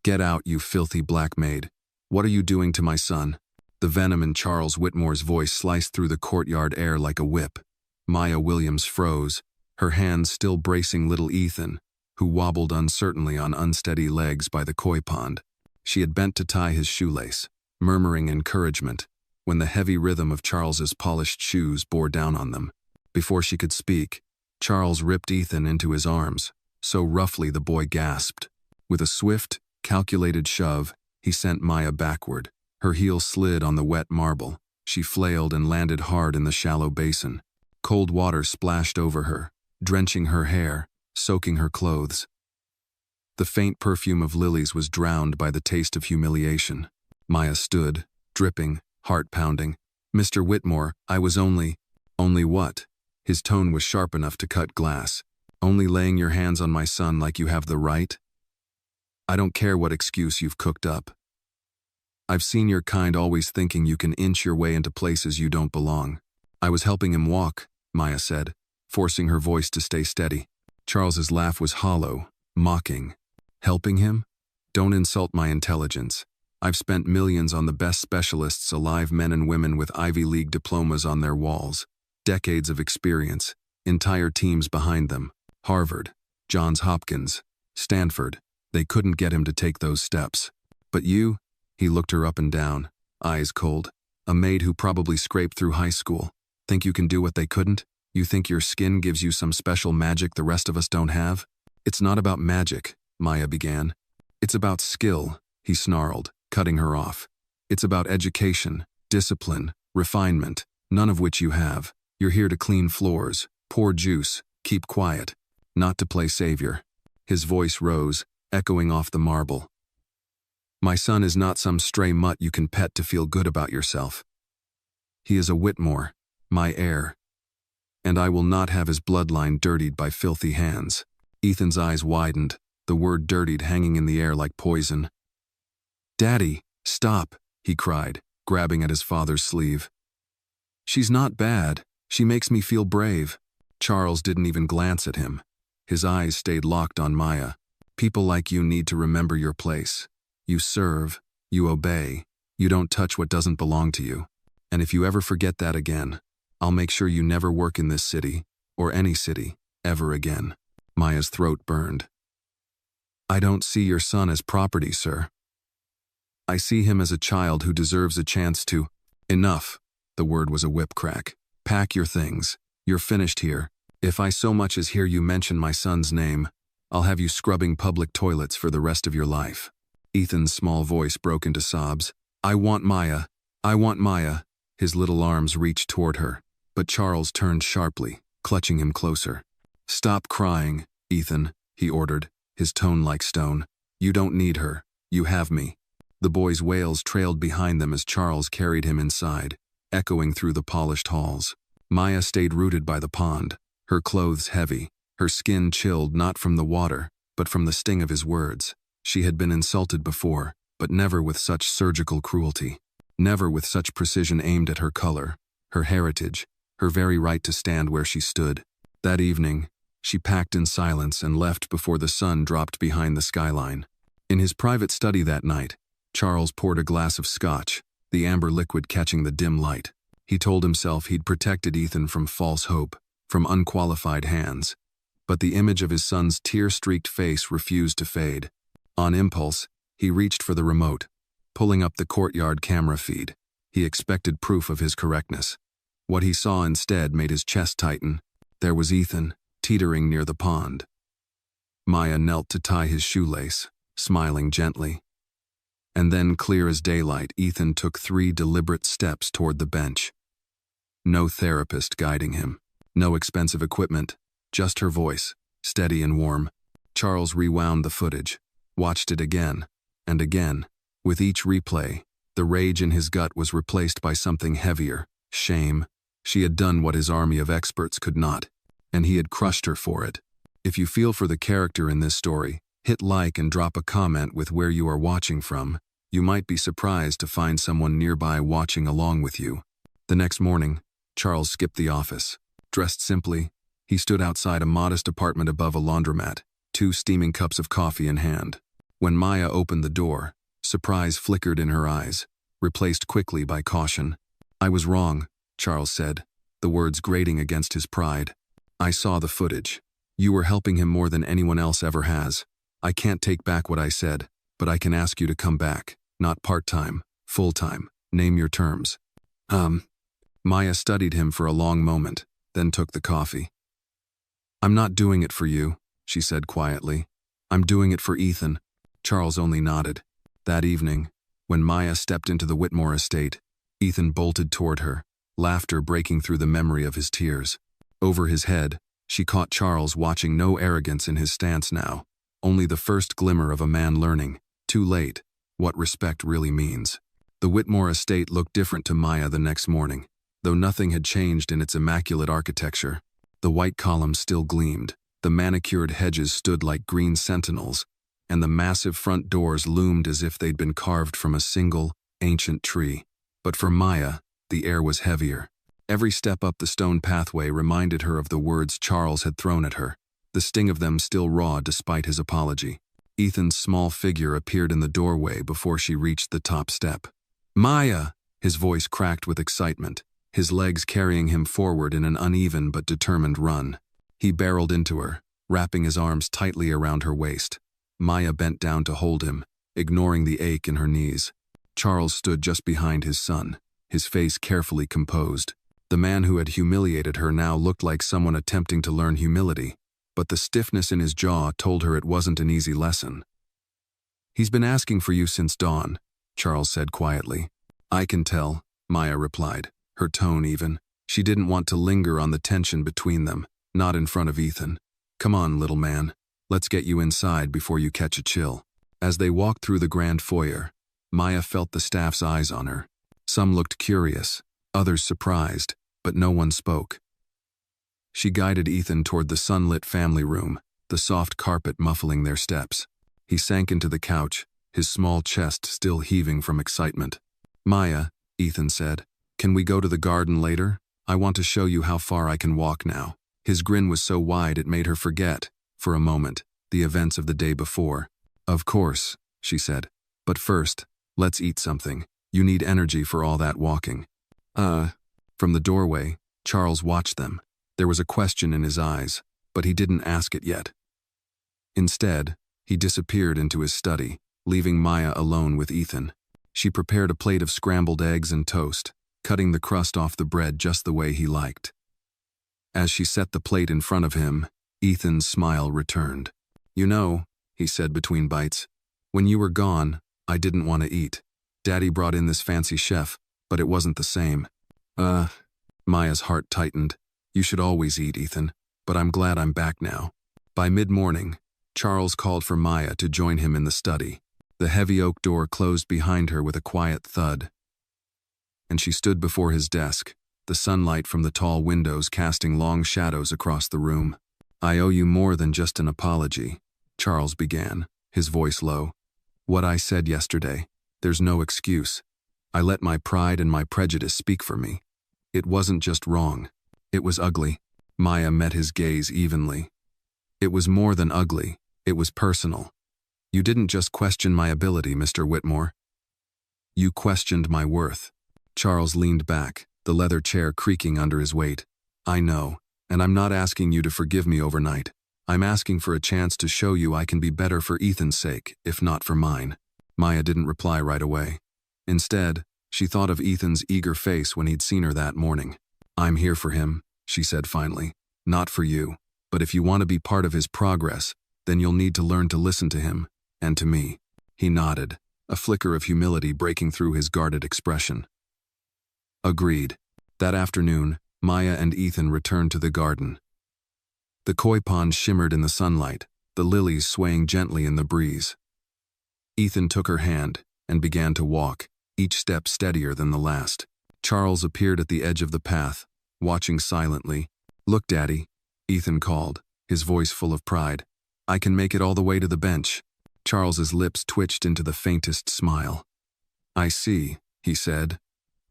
"Get out, you filthy black maid. What are you doing to my son?" The venom in Charles Whitmore's voice sliced through the courtyard air like a whip. Maya Williams froze, her hands still bracing little Ethan, who wobbled uncertainly on unsteady legs by the koi pond. She had bent to tie his shoelace, murmuring encouragement, when the heavy rhythm of Charles's polished shoes bore down on them. Before she could speak, Charles ripped Ethan into his arms, so roughly the boy gasped. With a swift, calculated shove, he sent Maya backward. Her heel slid on the wet marble. She flailed and landed hard in the shallow basin. Cold water splashed over her, drenching her hair, soaking her clothes. The faint perfume of lilies was drowned by the taste of humiliation. Maya stood, dripping, heart pounding. "Mr. Whitmore, I was only..." "Only what?" His tone was sharp enough to cut glass. "Only laying your hands on my son like you have the right? I don't care what excuse you've cooked up. I've seen your kind always thinking you can inch your way into places you don't belong." "I was helping him walk," Maya said, forcing her voice to stay steady. Charles's laugh was hollow, mocking. "Helping him? Don't insult my intelligence. I've spent millions on the best specialists alive, men and women with Ivy League diplomas on their walls. Decades of experience, entire teams behind them. Harvard, Johns Hopkins, Stanford. They couldn't get him to take those steps. But you?" He looked her up and down, eyes cold. "A maid who probably scraped through high school. Think you can do what they couldn't? You think your skin gives you some special magic the rest of us don't have?" "It's not about magic," Maya began. "It's about skill," he snarled, cutting her off. "It's about education, discipline, refinement, none of which you have. You're here to clean floors, pour juice, keep quiet, not to play savior." His voice rose, echoing off the marble. "My son is not some stray mutt you can pet to feel good about yourself. He is a Whitmore, my heir. And I will not have his bloodline dirtied by filthy hands." Ethan's eyes widened, the word dirtied hanging in the air like poison. "Daddy, stop," he cried, grabbing at his father's sleeve. "She's not bad. She makes me feel brave." Charles didn't even glance at him. His eyes stayed locked on Maya. "People like you need to remember your place. You serve, you obey, you don't touch what doesn't belong to you. And if you ever forget that again, I'll make sure you never work in this city, or any city, ever again." Maya's throat burned. "I don't see your son as property, sir. I see him as a child who deserves a chance to..." "Enough." The word was a whip crack. "Pack your things. You're finished here. If I so much as hear you mention my son's name, I'll have you scrubbing public toilets for the rest of your life." Ethan's small voice broke into sobs. "I want Maya. I want Maya." His little arms reached toward her, but Charles turned sharply, clutching him closer. "Stop crying, Ethan," he ordered, his tone like stone. "You don't need her. You have me." The boy's wails trailed behind them as Charles carried him inside, echoing through the polished halls. Maya stayed rooted by the pond, her clothes heavy, her skin chilled not from the water, but from the sting of his words. She had been insulted before, but never with such surgical cruelty. Never with such precision aimed at her color, her heritage, her very right to stand where she stood. That evening, she packed in silence and left before the sun dropped behind the skyline. In his private study that night, Charles poured a glass of scotch, the amber liquid catching the dim light. He told himself he'd protected Ethan from false hope, from unqualified hands. But the image of his son's tear-streaked face refused to fade. On impulse, he reached for the remote, pulling up the courtyard camera feed. He expected proof of his correctness. What he saw instead made his chest tighten. There was Ethan, teetering near the pond. Maya knelt to tie his shoelace, smiling gently. And then, clear as daylight, Ethan took 3 deliberate steps toward the bench. No therapist guiding him, no expensive equipment, just her voice, steady and warm. Charles rewound the footage, watched it again, and again. With each replay, the rage in his gut was replaced by something heavier, shame. She had done what his army of experts could not, and he had crushed her for it. If you feel for the character in this story, hit like and drop a comment with where you are watching from. You might be surprised to find someone nearby watching along with you. The next morning, Charles skipped the office. Dressed simply, he stood outside a modest apartment above a laundromat, 2 steaming cups of coffee in hand. When Maya opened the door, surprise flickered in her eyes, replaced quickly by caution. "I was wrong," Charles said, the words grating against his pride. "I saw the footage. You were helping him more than anyone else ever has. I can't take back what I said, but I can ask you to come back, not part-time, full-time. Name your terms." Maya studied him for a long moment, then took the coffee. "I'm not doing it for you," she said quietly. "I'm doing it for Ethan." Charles only nodded. That evening, when Maya stepped into the Whitmore estate, Ethan bolted toward her, laughter breaking through the memory of his tears. Over his head, she caught Charles watching, no arrogance in his stance now, only the first glimmer of a man learning, too late, what respect really means. The Whitmore estate looked different to Maya the next morning, though nothing had changed in its immaculate architecture. The white columns still gleamed, the manicured hedges stood like green sentinels, and the massive front doors loomed as if they'd been carved from a single, ancient tree. But for Maya, the air was heavier. Every step up the stone pathway reminded her of the words Charles had thrown at her, the sting of them still raw despite his apology. Ethan's small figure appeared in the doorway before she reached the top step. "Maya!" His voice cracked with excitement, his legs carrying him forward in an uneven but determined run. He barreled into her, wrapping his arms tightly around her waist. Maya bent down to hold him, ignoring the ache in her knees. Charles stood just behind his son, his face carefully composed. The man who had humiliated her now looked like someone attempting to learn humility, but the stiffness in his jaw told her it wasn't an easy lesson. "He's been asking for you since dawn," Charles said quietly. "I can tell," Maya replied, her tone even. She didn't want to linger on the tension between them, not in front of Ethan. "Come on, little man. Let's get you inside before you catch a chill." As they walked through the grand foyer, Maya felt the staff's eyes on her. Some looked curious, others surprised, but no one spoke. She guided Ethan toward the sunlit family room, the soft carpet muffling their steps. He sank into the couch, his small chest still heaving from excitement. "Maya," Ethan said, "can we go to the garden later? I want to show you how far I can walk now." His grin was so wide it made her forget, for a moment, the events of the day before. "Of course," she said. "But first, let's eat something. You need energy for all that walking." From the doorway, Charles watched them. There was a question in his eyes, but he didn't ask it yet. Instead, he disappeared into his study, leaving Maya alone with Ethan. She prepared a plate of scrambled eggs and toast, cutting the crust off the bread just the way he liked. As she set the plate in front of him, Ethan's smile returned. "You know," he said between bites, "when you were gone, I didn't want to eat. Daddy brought in this fancy chef, but it wasn't the same." Maya's heart tightened. "You should always eat, Ethan, but I'm glad I'm back now." By mid-morning, Charles called for Maya to join him in the study. The heavy oak door closed behind her with a quiet thud, and she stood before his desk, the sunlight from the tall windows casting long shadows across the room. "I owe you more than just an apology," Charles began, his voice low. "What I said yesterday, there's no excuse. I let my pride and my prejudice speak for me. It wasn't just wrong. It was ugly." Maya met his gaze evenly. "It was more than ugly. It was personal. You didn't just question my ability, Mr. Whitmore. You questioned my worth." Charles leaned back, the leather chair creaking under his weight. "I know, and I'm not asking you to forgive me overnight. I'm asking for a chance to show you I can be better for Ethan's sake, if not for mine." Maya didn't reply right away. Instead, she thought of Ethan's eager face when he'd seen her that morning. "I'm here for him," she said finally. "Not for you. But if you want to be part of his progress, then you'll need to learn to listen to him, and to me." He nodded, a flicker of humility breaking through his guarded expression. "Agreed." That afternoon, Maya and Ethan returned to the garden. The koi pond shimmered in the sunlight, the lilies swaying gently in the breeze. Ethan took her hand and began to walk, each step steadier than the last. Charles appeared at the edge of the path, watching silently. "Look, Daddy," Ethan called, his voice full of pride. "I can make it all the way to the bench." Charles's lips twitched into the faintest smile. "I see," he said,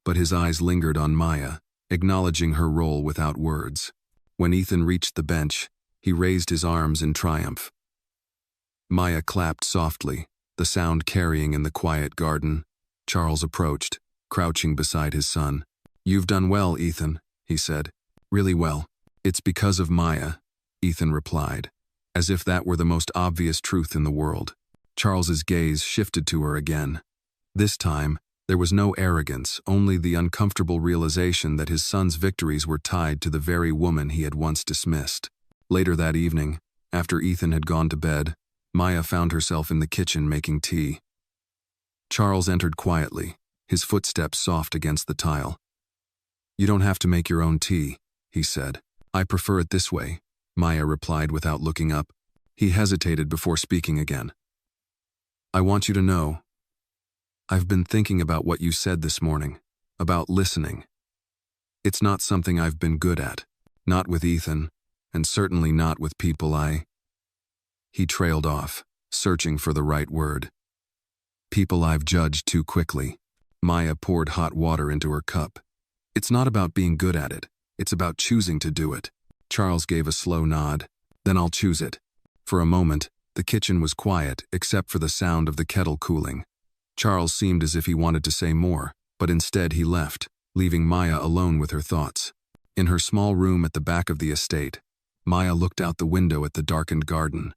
but his eyes lingered on Maya, acknowledging her role without words. When Ethan reached the bench, he raised his arms in triumph. Maya clapped softly, the sound carrying in the quiet garden. Charles approached, crouching beside his son. "You've done well, Ethan," he said. "Really well." "It's because of Maya," Ethan replied, as if that were the most obvious truth in the world. Charles's gaze shifted to her again. This time, there was no arrogance, only the uncomfortable realization that his son's victories were tied to the very woman he had once dismissed. Later that evening, after Ethan had gone to bed, Maya found herself in the kitchen making tea. Charles entered quietly, his footsteps soft against the tile. "You don't have to make your own tea," he said. "I prefer it this way," Maya replied without looking up. He hesitated before speaking again. "I want you to know, I've been thinking about what you said this morning, about listening. It's not something I've been good at, not with Ethan, and certainly not with people He trailed off, searching for the right word. "People I've judged too quickly." Maya poured hot water into her cup. "It's not about being good at it, it's about choosing to do it." Charles gave a slow nod. "Then I'll choose it." For a moment, the kitchen was quiet except for the sound of the kettle cooling. Charles seemed as if he wanted to say more, but instead he left, leaving Maya alone with her thoughts. In her small room at the back of the estate, Maya looked out the window at the darkened garden.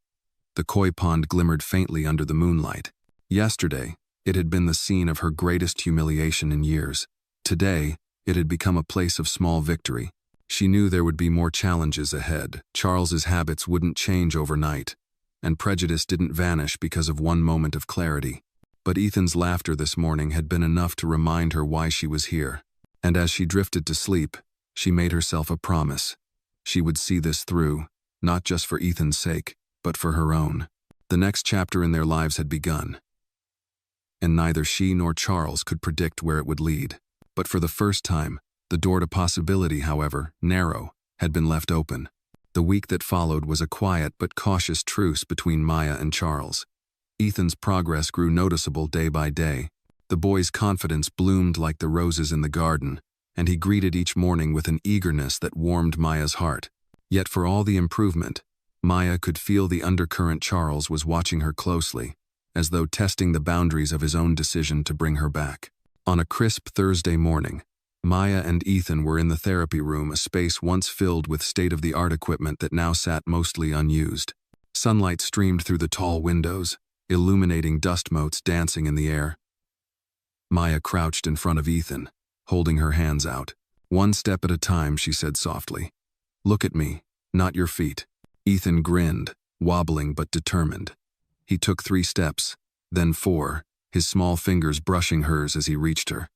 The koi pond glimmered faintly under the moonlight. Yesterday, it had been the scene of her greatest humiliation in years. Today, it had become a place of small victory. She knew there would be more challenges ahead. Charles's habits wouldn't change overnight, and prejudice didn't vanish because of one moment of clarity. But Ethan's laughter this morning had been enough to remind her why she was here. And as she drifted to sleep, she made herself a promise. She would see this through, not just for Ethan's sake, but for her own. The next chapter in their lives had begun, and neither she nor Charles could predict where it would lead. But for the first time, the door to possibility, however narrow, had been left open. The week that followed was a quiet but cautious truce between Maya and Charles. Ethan's progress grew noticeable day by day. The boy's confidence bloomed like the roses in the garden, and he greeted each morning with an eagerness that warmed Maya's heart. Yet for all the improvement, Maya could feel the undercurrent. Charles was watching her closely, as though testing the boundaries of his own decision to bring her back. On a crisp Thursday morning, Maya and Ethan were in the therapy room, a space once filled with state-of-the-art equipment that now sat mostly unused. Sunlight streamed through the tall windows, illuminating dust motes dancing in the air. Maya crouched in front of Ethan, holding her hands out. "One step at a time," she said softly. "Look at me, not your feet." Ethan grinned, wobbling but determined. He took 3 steps, then 4, his small fingers brushing hers as he reached her.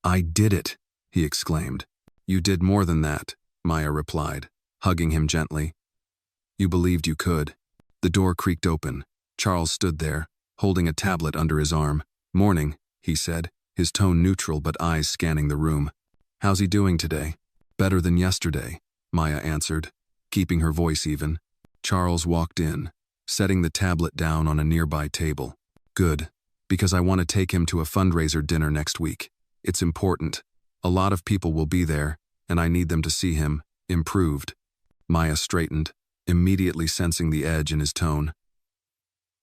"I did it," he exclaimed. "You did more than that," Maya replied, hugging him gently. "You believed you could." The door creaked open. Charles stood there, holding a tablet under his arm. "Morning," he said, his tone neutral but eyes scanning the room. "How's he doing today?" "Better than yesterday," Maya answered, keeping her voice even. Charles walked in, setting the tablet down on a nearby table. "Good, because I want to take him to a fundraiser dinner next week. It's important. A lot of people will be there, and I need them to see him improved." Maya straightened, immediately sensing the edge in his tone.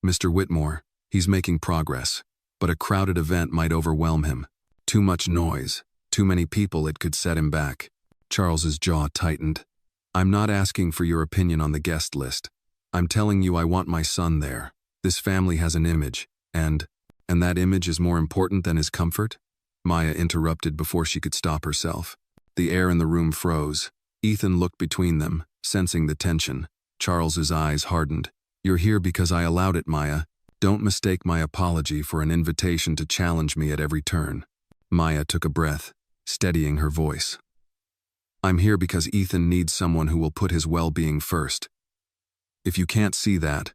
"Mr. Whitmore, he's making progress, but a crowded event might overwhelm him. Too much noise, too many people, it could set him back." Charles's jaw tightened. "I'm not asking for your opinion on the guest list. I'm telling you I want my son there. This family has an image, and that image is more important than his comfort?" Maya interrupted before she could stop herself. The air in the room froze. Ethan looked between them, sensing the tension. Charles's eyes hardened. "You're here because I allowed it, Maya. Don't mistake my apology for an invitation to challenge me at every turn." Maya took a breath, steadying her voice. "I'm here because Ethan needs someone who will put his well-being first. If you can't see that,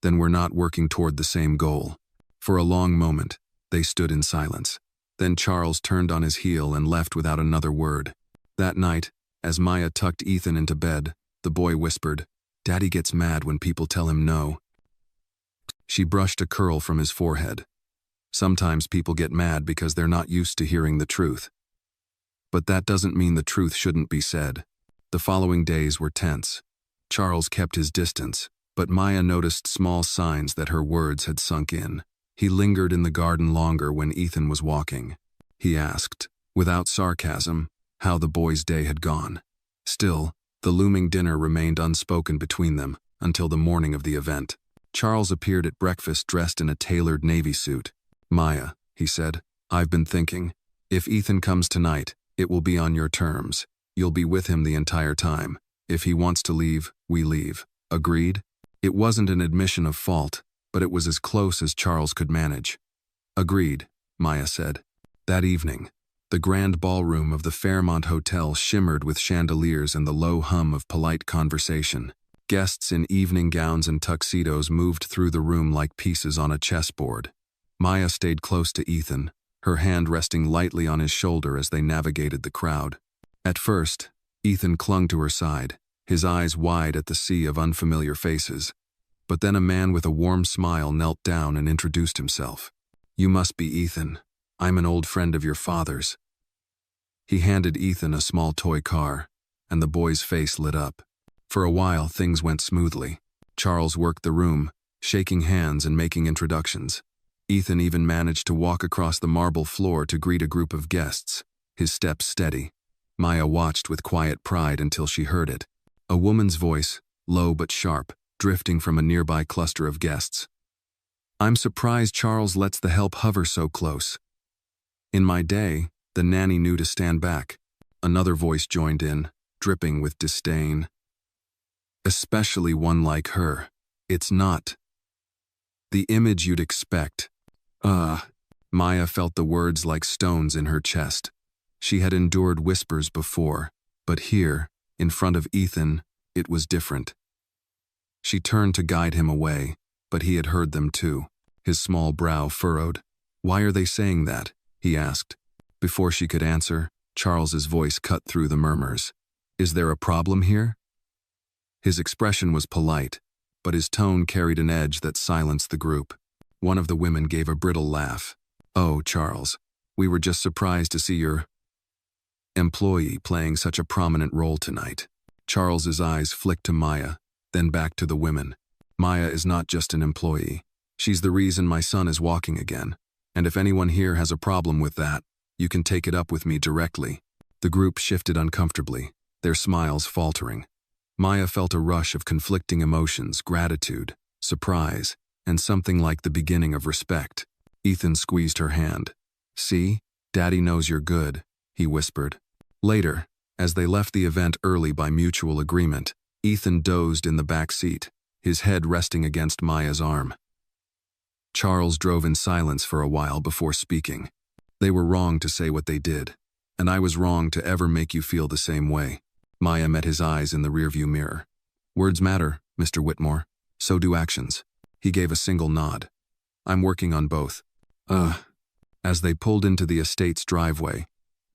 then we're not working toward the same goal." For a long moment, they stood in silence. Then Charles turned on his heel and left without another word. That night, as Maya tucked Ethan into bed, the boy whispered, "Daddy gets mad when people tell him no." She brushed a curl from his forehead. "Sometimes people get mad because they're not used to hearing the truth. But that doesn't mean the truth shouldn't be said." The following days were tense. Charles kept his distance, But Maya noticed small signs that her words had sunk in. He lingered in the garden longer when Ethan was walking. He asked, without sarcasm, how the boy's day had gone. Still, the looming dinner remained unspoken between them until the morning of the event. Charles appeared at breakfast dressed in a tailored navy suit. "Maya," he said, "I've been thinking. If Ethan comes tonight, it will be on your terms. You'll be with him the entire time. If he wants to leave, we leave. Agreed?" It wasn't an admission of fault, but it was as close as Charles could manage. "Agreed," Maya said. That evening, the grand ballroom of the Fairmont Hotel shimmered with chandeliers and the low hum of polite conversation. Guests in evening gowns and tuxedos moved through the room like pieces on a chessboard. Maya stayed close to Ethan, her hand resting lightly on his shoulder as they navigated the crowd. At first, Ethan clung to her side, his eyes wide at the sea of unfamiliar faces. But then a man with a warm smile knelt down and introduced himself. "You must be Ethan. I'm an old friend of your father's." He handed Ethan a small toy car, and the boy's face lit up. For a while, things went smoothly. Charles worked the room, shaking hands and making introductions. Ethan even managed to walk across the marble floor to greet a group of guests, his steps steady. Maya watched with quiet pride until she heard it. A woman's voice, low but sharp, drifting from a nearby cluster of guests. "I'm surprised Charles lets the help hover so close. In my day, the nanny knew to stand back." Another voice joined in, dripping with disdain. "Especially one like her. It's not the image you'd expect." Maya felt the words like stones in her chest. She had endured whispers before, but here, in front of Ethan, it was different. She turned to guide him away, but he had heard them too. His small brow furrowed. "Why are they saying that?" he asked. Before she could answer, Charles's voice cut through the murmurs. "Is there a problem here?" His expression was polite, but his tone carried an edge that silenced the group. One of the women gave a brittle laugh. "Oh, Charles, we were just surprised to see your employee playing such a prominent role tonight." Charles's eyes flicked to Maya, then back to the women. "Maya is not just an employee. She's the reason my son is walking again. And if anyone here has a problem with that, you can take it up with me directly." The group shifted uncomfortably, their smiles faltering. Maya felt a rush of conflicting emotions, gratitude, surprise, and something like the beginning of respect. Ethan squeezed her hand. "See, Daddy knows you're good," he whispered. Later, as they left the event early by mutual agreement, Ethan dozed in the back seat, his head resting against Maya's arm. Charles drove in silence for a while before speaking. "They were wrong to say what they did, and I was wrong to ever make you feel the same way." Maya met his eyes in the rearview mirror. "Words matter, Mr. Whitmore. So do actions." He gave a single nod. "I'm working on both." As they pulled into the estate's driveway,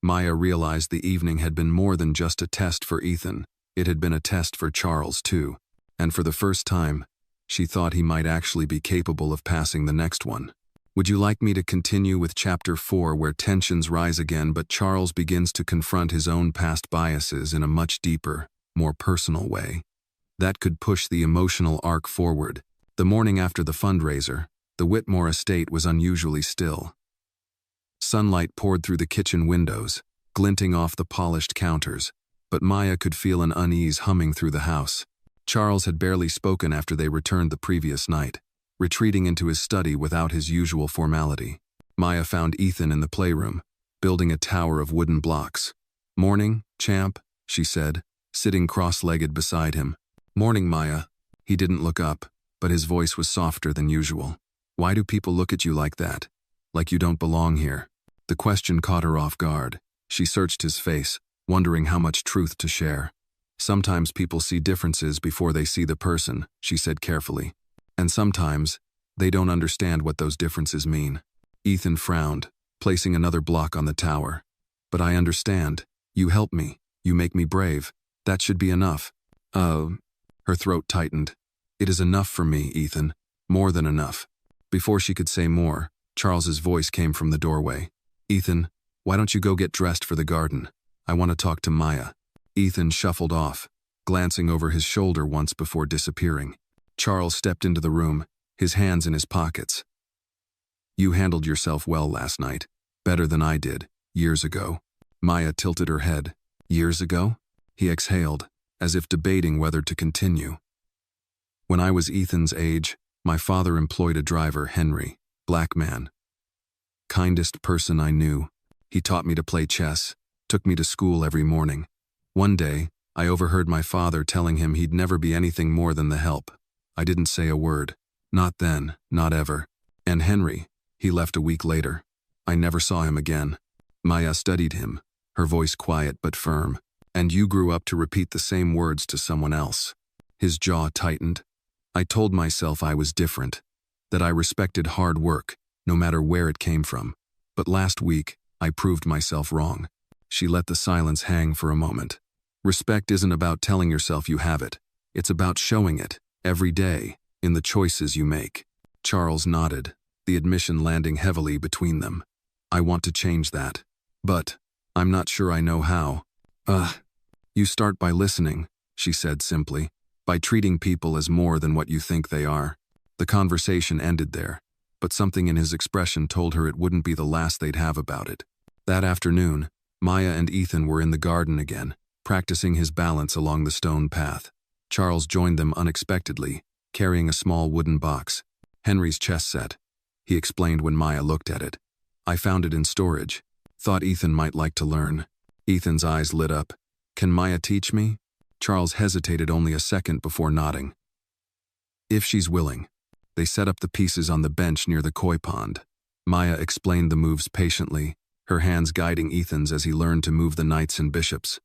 Maya realized the evening had been more than just a test for Ethan. It had been a test for Charles, too. And for the first time, she thought he might actually be capable of passing the next one. Would you like me to continue with Chapter 4, where tensions rise again, but Charles begins to confront his own past biases in a much deeper, more personal way? That could push the emotional arc forward. The morning after the fundraiser, the Whitmore estate was unusually still. Sunlight poured through the kitchen windows, glinting off the polished counters, but Maya could feel an unease humming through the house. Charles had barely spoken after they returned the previous night, retreating into his study without his usual formality. Maya found Ethan in the playroom, building a tower of wooden blocks. "Morning, champ," she said, sitting cross-legged beside him. "Morning, Maya." He didn't look up, but his voice was softer than usual. "Why do people look at you like that? Like you don't belong here?" The question caught her off guard. She searched his face, wondering how much truth to share. "Sometimes people see differences before they see the person," she said carefully. "And sometimes, they don't understand what those differences mean." Ethan frowned, placing another block on the tower. "But I understand. You help me. You make me brave. That should be enough." Her throat tightened. "It is enough for me, Ethan. More than enough." Before she could say more, Charles's voice came from the doorway. "Ethan, why don't you go get dressed for the garden? I want to talk to Maya." Ethan shuffled off, glancing over his shoulder once before disappearing. Charles stepped into the room, his hands in his pockets. You handled yourself well last night, better than I did, years ago. Maya tilted her head. Years ago? He exhaled, as if debating whether to continue. When I was Ethan's age, my father employed a driver, Henry, black man. Kindest person I knew. He taught me to play chess, took me to school every morning. One day, I overheard my father telling him he'd never be anything more than the help. I didn't say a word. Not then, not ever. And Henry, he left a week later. I never saw him again. Maya studied him, her voice quiet but firm. And you grew up to repeat the same words to someone else. His jaw tightened. I told myself I was different, that I respected hard work, no matter where it came from. But last week, I proved myself wrong. She let the silence hang for a moment. Respect isn't about telling yourself you have it. It's about showing it, every day, in the choices you make. Charles nodded, the admission landing heavily between them. I want to change that. But I'm not sure I know how. You start by listening, she said simply, by treating people as more than what you think they are. The conversation ended there, but something in his expression told her it wouldn't be the last they'd have about it. That afternoon, Maya and Ethan were in the garden again, practicing his balance along the stone path. Charles joined them unexpectedly, carrying a small wooden box. Henry's chess set. He explained when Maya looked at it. I found it in storage. Thought Ethan might like to learn. Ethan's eyes lit up. Can Maya teach me? Charles hesitated only a second before nodding. If she's willing. They set up the pieces on the bench near the koi pond. Maya explained the moves patiently, her hands guiding Ethan's as he learned to move the knights and bishops.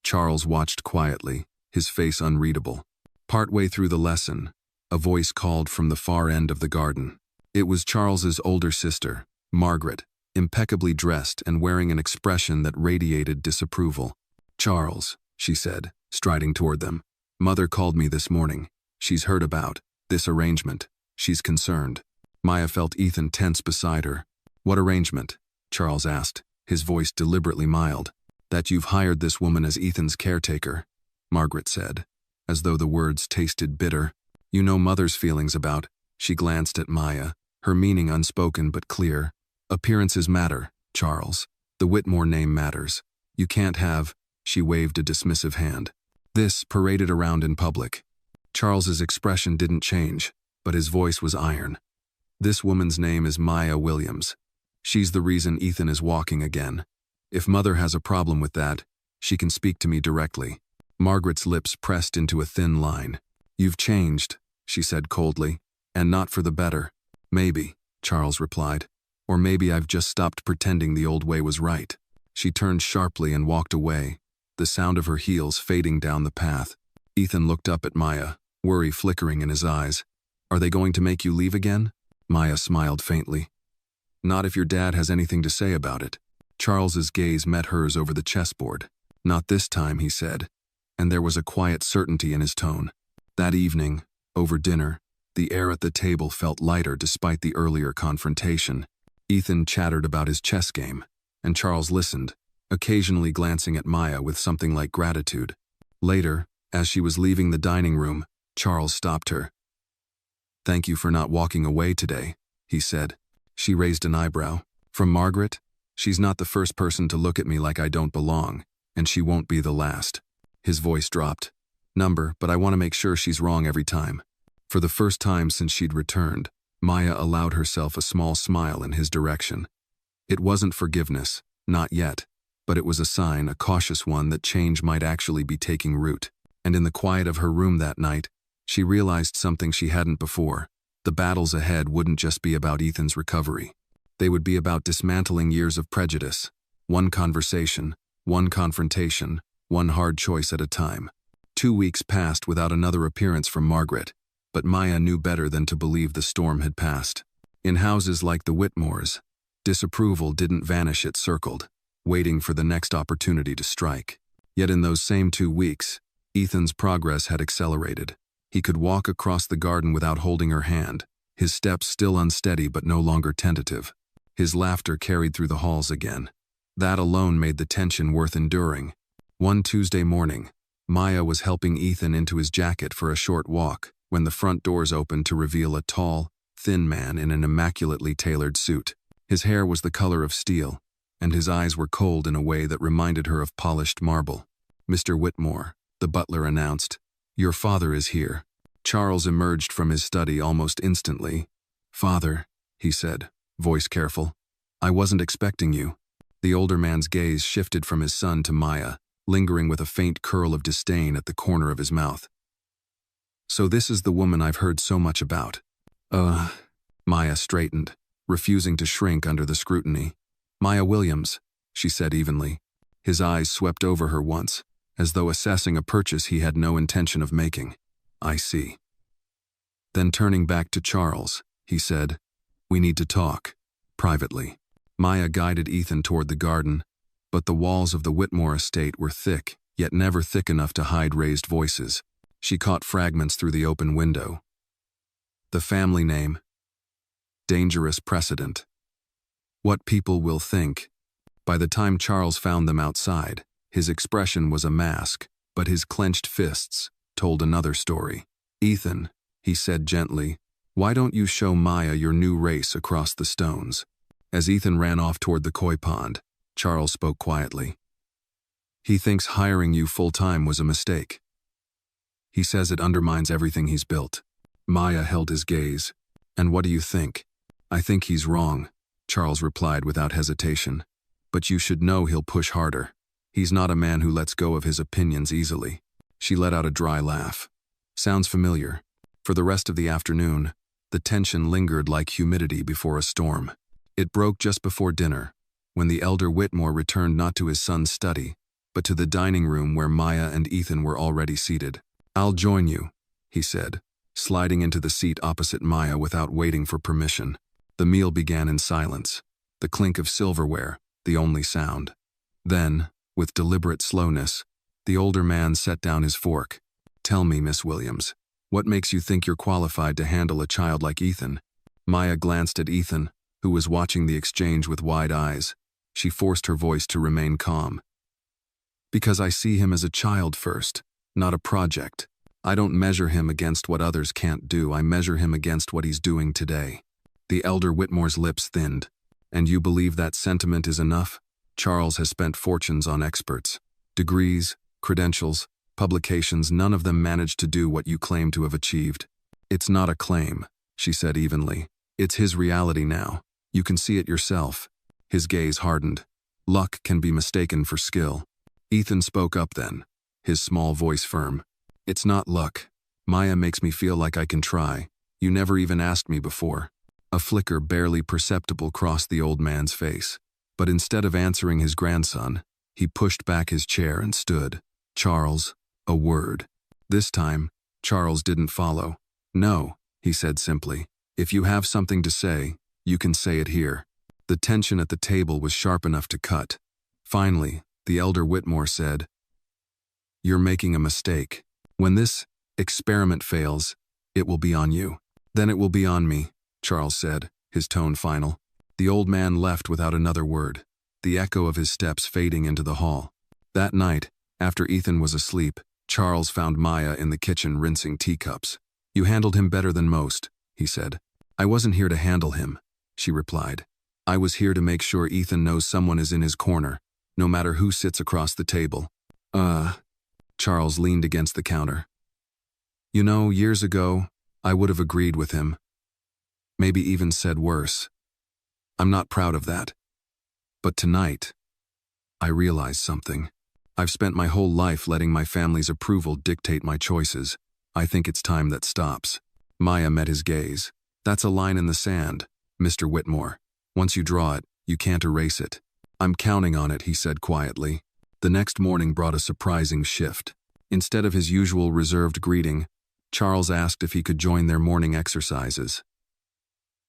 Charles watched quietly, his face unreadable. Partway through the lesson, a voice called from the far end of the garden. It was Charles's older sister, Margaret, impeccably dressed and wearing an expression that radiated disapproval. Charles, she said, striding toward them. Mother called me this morning. She's heard about this arrangement. She's concerned. Maya felt Ethan tense beside her. What arrangement? Charles asked, his voice deliberately mild. That you've hired this woman as Ethan's caretaker, Margaret said, as though the words tasted bitter. You know Mother's feelings about. She glanced at Maya, her meaning unspoken but clear. Appearances matter, Charles. The Whitmore name matters. You can't have. She waved a dismissive hand. This paraded around in public. Charles's expression didn't change, but his voice was iron. This woman's name is Maya Williams. She's the reason Ethan is walking again. If Mother has a problem with that, she can speak to me directly. Margaret's lips pressed into a thin line. You've changed, she said coldly, and not for the better. Maybe, Charles replied. Or maybe I've just stopped pretending the old way was right. She turned sharply and walked away, the sound of her heels fading down the path. Ethan looked up at Maya, worry flickering in his eyes. Are they going to make you leave again? Maya smiled faintly. Not if your dad has anything to say about it. Charles's gaze met hers over the chessboard. Not this time, he said, and there was a quiet certainty in his tone. That evening, over dinner, the air at the table felt lighter despite the earlier confrontation. Ethan chattered about his chess game, and Charles listened, occasionally glancing at Maya with something like gratitude. Later, as she was leaving the dining room, Charles stopped her. Thank you for not walking away today, he said. She raised an eyebrow. From Margaret? She's not the first person to look at me like I don't belong, and she won't be the last. His voice dropped. But I want to make sure she's wrong every time. For the first time since she'd returned, Maya allowed herself a small smile in his direction. It wasn't forgiveness, not yet, but it was a sign, a cautious one, that change might actually be taking root. And in the quiet of her room that night, she realized something she hadn't before. The battles ahead wouldn't just be about Ethan's recovery. They would be about dismantling years of prejudice. One conversation, one confrontation, one hard choice at a time. 2 weeks passed without another appearance from Margaret, but Maya knew better than to believe the storm had passed. In houses like the Whitmores, disapproval didn't vanish, it circled, waiting for the next opportunity to strike. Yet in those same 2 weeks, Ethan's progress had accelerated. He could walk across the garden without holding her hand, his steps still unsteady but no longer tentative. His laughter carried through the halls again. That alone made the tension worth enduring. One Tuesday morning, Maya was helping Ethan into his jacket for a short walk. when the front doors opened to reveal a tall, thin man in an immaculately tailored suit. His hair was the color of steel, and his eyes were cold in a way that reminded her of polished marble. "Mr. Whitmore," the butler announced, "your father is here." Charles emerged from his study almost instantly. "Father," he said, voice careful, "I wasn't expecting you." The older man's gaze shifted from his son to Maya, lingering with a faint curl of disdain at the corner of his mouth. "So this is the woman I've heard so much about." Maya straightened, refusing to shrink under the scrutiny. "Maya Williams," she said evenly. His eyes swept over her once, as though assessing a purchase he had no intention of making. "I see." Then turning back to Charles, he said, "We need to talk, privately." Maya guided Ethan toward the garden, but the walls of the Whitmore estate were thick, yet never thick enough to hide raised voices. She caught fragments through the open window. The family name. Dangerous precedent. What people will think. By the time Charles found them outside, his expression was a mask, but his clenched fists told another story. "Ethan," he said gently, "why don't you show Maya your new race across the stones?" As Ethan ran off toward the koi pond, Charles spoke quietly. "He thinks hiring you full-time was a mistake. He says it undermines everything he's built." Maya held his gaze. "And what do you think?" "I think he's wrong," Charles replied without hesitation. "But you should know he'll push harder. He's not a man who lets go of his opinions easily." She let out a dry laugh. "Sounds familiar." For the rest of the afternoon, the tension lingered like humidity before a storm. It broke just before dinner, when the elder Whitmore returned not to his son's study, but to the dining room where Maya and Ethan were already seated. "I'll join you," he said, sliding into the seat opposite Maya without waiting for permission. The meal began in silence, the clink of silverware, the only sound. Then, with deliberate slowness, the older man set down his fork. "Tell me, Miss Williams, what makes you think you're qualified to handle a child like Ethan?" Maya glanced at Ethan, who was watching the exchange with wide eyes. She forced her voice to remain calm. "Because I see him as a child first, not a project. I don't measure him against what others can't do, I measure him against what he's doing today." The elder Whitmore's lips thinned. "And you believe that sentiment is enough? Charles has spent fortunes on experts. Degrees, credentials, publications, none of them managed to do what you claim to have achieved." "It's not a claim," she said evenly. "It's his reality now. You can see it yourself." His gaze hardened. "Luck can be mistaken for skill." Ethan spoke up then, his small voice firm. "It's not luck. Maya makes me feel like I can try. You never even asked me before." A flicker barely perceptible crossed the old man's face. But instead of answering his grandson, he pushed back his chair and stood. "Charles, a word." This time, Charles didn't follow. "No," he said simply. "If you have something to say, you can say it here." The tension at the table was sharp enough to cut. Finally, the elder Whitmore said, "You're making a mistake. When this experiment fails, it will be on you." "Then it will be on me," Charles said, his tone final. The old man left without another word, the echo of his steps fading into the hall. That night, after Ethan was asleep, Charles found Maya in the kitchen rinsing teacups. "You handled him better than most," he said. "I wasn't here to handle him," she replied. "I was here to make sure Ethan knows someone is in his corner, no matter who sits across the table." Charles leaned against the counter. "You know, years ago, I would have agreed with him. Maybe even said worse. I'm not proud of that. But tonight, I realized something. I've spent my whole life letting my family's approval dictate my choices. I think it's time that stops." Maya met his gaze. "That's a line in the sand, Mr. Whitmore. Once you draw it, you can't erase it." "I'm counting on it," he said quietly. The next morning brought a surprising shift. Instead of his usual reserved greeting, Charles asked if he could join their morning exercises.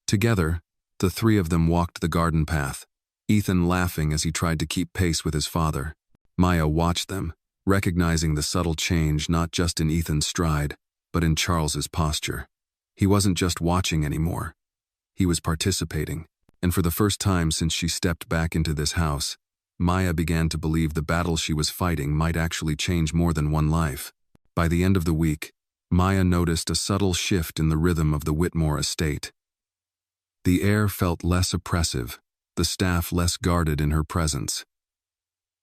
Together, the three of them walked the garden path, Ethan laughing as he tried to keep pace with his father. Maya watched them, recognizing the subtle change not just in Ethan's stride, but in Charles's posture. He wasn't just watching anymore. He was participating, and for the first time since she stepped back into this house, Maya began to believe the battle she was fighting might actually change more than one life. By the end of the week, Maya noticed a subtle shift in the rhythm of the Whitmore estate. The air felt less oppressive, the staff less guarded in her presence.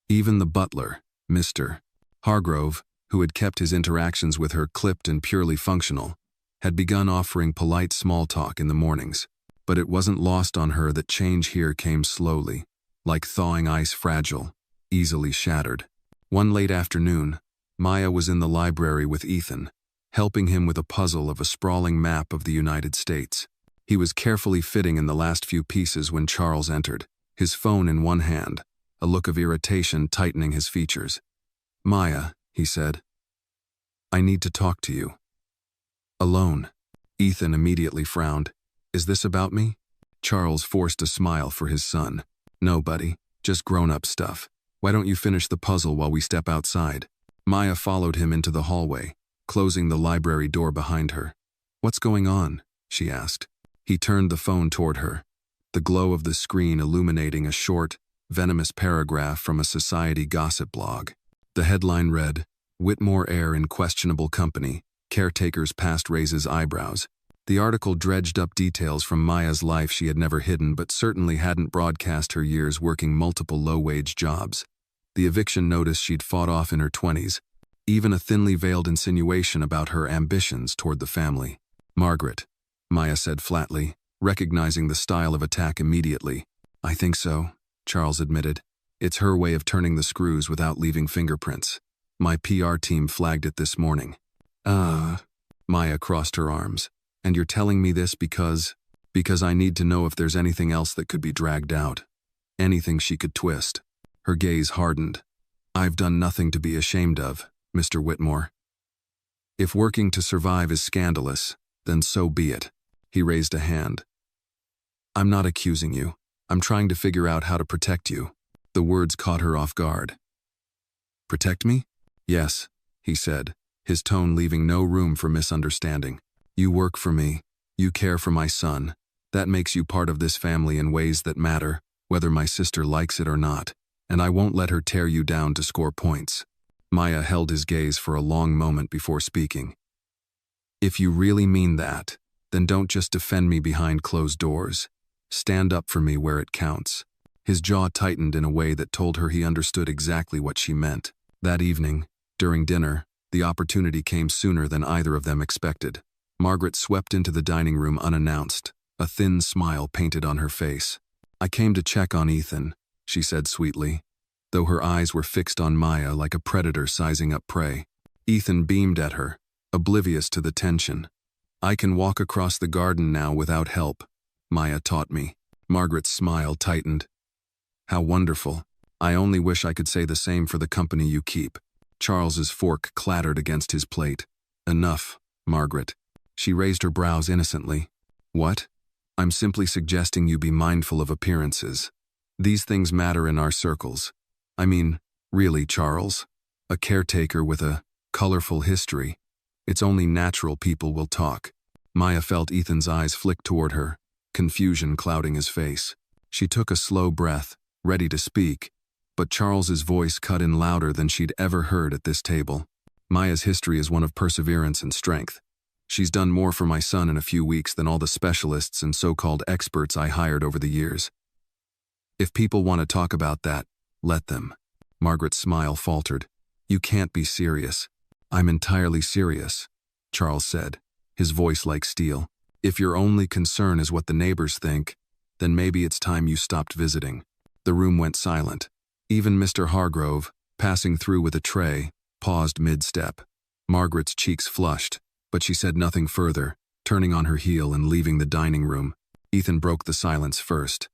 Even the butler, Mr. Hargrove, who had kept his interactions with her clipped and purely functional, had begun offering polite small talk in the mornings. But it wasn't lost on her that change here came slowly, like thawing ice, fragile, easily shattered. One late afternoon, Maya was in the library with Ethan, helping him with a puzzle of a sprawling map of the United States. He was carefully fitting in the last few pieces when Charles entered, his phone in one hand, a look of irritation tightening his features. "Maya," he said, "I need to talk to you." "Alone?" Ethan immediately frowned. "Is this about me?" Charles forced a smile for his son. "No, buddy, just grown-up stuff. Why don't you finish the puzzle while we step outside?" Maya followed him into the hallway, closing the library door behind her. "What's going on?" she asked. He turned the phone toward her, the glow of the screen illuminating a short, venomous paragraph from a society gossip blog. The headline read, "Whitmore heir in questionable company. Caretaker's past raises eyebrows." The article dredged up details from Maya's life she had never hidden but certainly hadn't broadcast her years working multiple low-wage jobs. The eviction notice she'd fought off in her 20s, even a thinly veiled insinuation about her ambitions toward the family. "Margaret," Maya said flatly, recognizing the style of attack immediately. "I think so," Charles admitted. "It's her way of turning the screws without leaving fingerprints. My PR team flagged it this morning." Maya crossed her arms. "And you're telling me this because I need to know if there's anything else that could be dragged out. Anything she could twist." Her gaze hardened. "I've done nothing to be ashamed of, Mr. Whitmore. If working to survive is scandalous, then so be it." He raised a hand. "I'm not accusing you. I'm trying to figure out how to protect you." The words caught her off guard. "Protect me?" "Yes," he said, his tone leaving no room for misunderstanding. "You work for me. You care for my son. That makes you part of this family in ways that matter, whether my sister likes it or not. And I won't let her tear you down to score points." Maya held his gaze for a long moment before speaking. "If you really mean that, then don't just defend me behind closed doors. Stand up for me where it counts." His jaw tightened in a way that told her he understood exactly what she meant. That evening, during dinner, the opportunity came sooner than either of them expected. Margaret swept into the dining room unannounced, a thin smile painted on her face. "I came to check on Ethan," she said sweetly, though her eyes were fixed on Maya like a predator sizing up prey. Ethan beamed at her, oblivious to the tension. "I can walk across the garden now without help. Maya taught me." Margaret's smile tightened. "How wonderful. I only wish I could say the same for the company you keep." Charles's fork clattered against his plate. "Enough, Margaret." She raised her brows innocently. "What?" "I'm simply suggesting you be mindful of appearances. These things matter in our circles. I mean, really, Charles. A caretaker with a colorful history. It's only natural people will talk." Maya felt Ethan's eyes flick toward her, confusion clouding his face. She took a slow breath, ready to speak, but Charles's voice cut in louder than she'd ever heard at this table. "Maya's history is one of perseverance and strength. She's done more for my son in a few weeks than all the specialists and so-called experts I hired over the years. If people want to talk about that, let them." Margaret's smile faltered. "You can't be serious." "I'm entirely serious," Charles said, his voice like steel. "If your only concern is what the neighbors think, then maybe it's time you stopped visiting." The room went silent. Even Mr. Hargrove, passing through with a tray, paused mid-step. Margaret's cheeks flushed, but she said nothing further, turning on her heel and leaving the dining room. Ethan broke the silence first.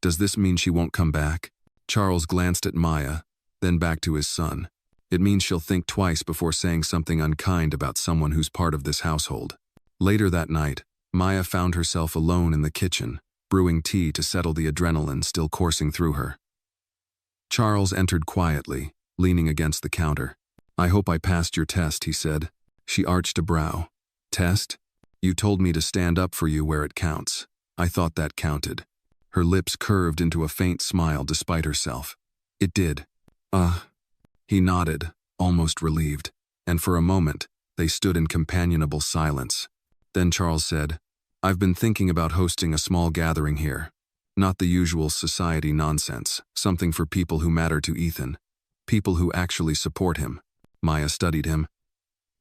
"Does this mean she won't come back?" Charles glanced at Maya, then back to his son. "It means she'll think twice before saying something unkind about someone who's part of this household." Later that night, Maya found herself alone in the kitchen, brewing tea to settle the adrenaline still coursing through her. Charles entered quietly, leaning against the counter. "I hope I passed your test," he said. She arched a brow. "Test? You told me to stand up for you where it counts. I thought that counted." Her lips curved into a faint smile despite herself. "It did." He nodded, almost relieved, and for a moment, They stood in companionable silence. Then Charles said, "I've been thinking about hosting a small gathering here. Not the usual society nonsense, something for people who matter to Ethan. People who actually support him." Maya studied him.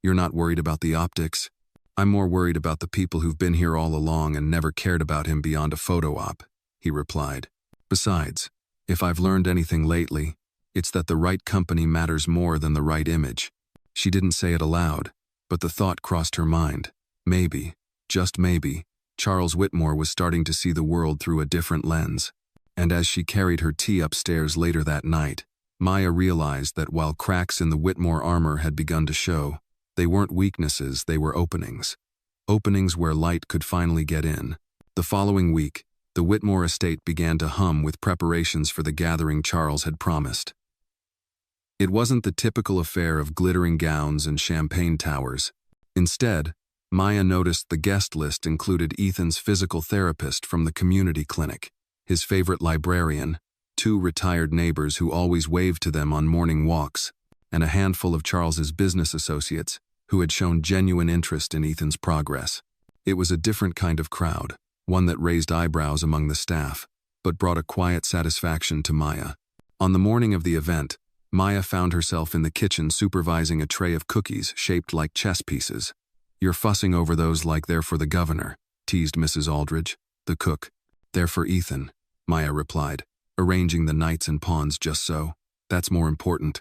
"You're not worried about the optics? I'm more worried about the people who've been here all along and never cared about him beyond a photo op," he replied. "Besides, if I've learned anything lately, it's that the right company matters more than the right image." She didn't say it aloud, but the thought crossed her mind. Maybe, just maybe, Charles Whitmore was starting to see the world through a different lens. And as she carried her tea upstairs later that night, Maya realized that while cracks in the Whitmore armor had begun to show, they weren't weaknesses, they were openings. Openings where light could finally get in. The following week, the Whitmore estate began to hum with preparations for the gathering Charles had promised. It wasn't the typical affair of glittering gowns and champagne towers. Instead, Maya noticed the guest list included Ethan's physical therapist from the community clinic, his favorite librarian, 2 retired neighbors who always waved to them on morning walks, and a handful of Charles's business associates who had shown genuine interest in Ethan's progress. It was a different kind of crowd, one that raised eyebrows among the staff, but brought a quiet satisfaction to Maya. On the morning of the event, Maya found herself in the kitchen supervising a tray of cookies shaped like chess pieces. "You're fussing over those like they're for the governor," teased Mrs. Aldridge, the cook. "They're for Ethan," Maya replied, "arranging the knights and pawns just so. That's more important."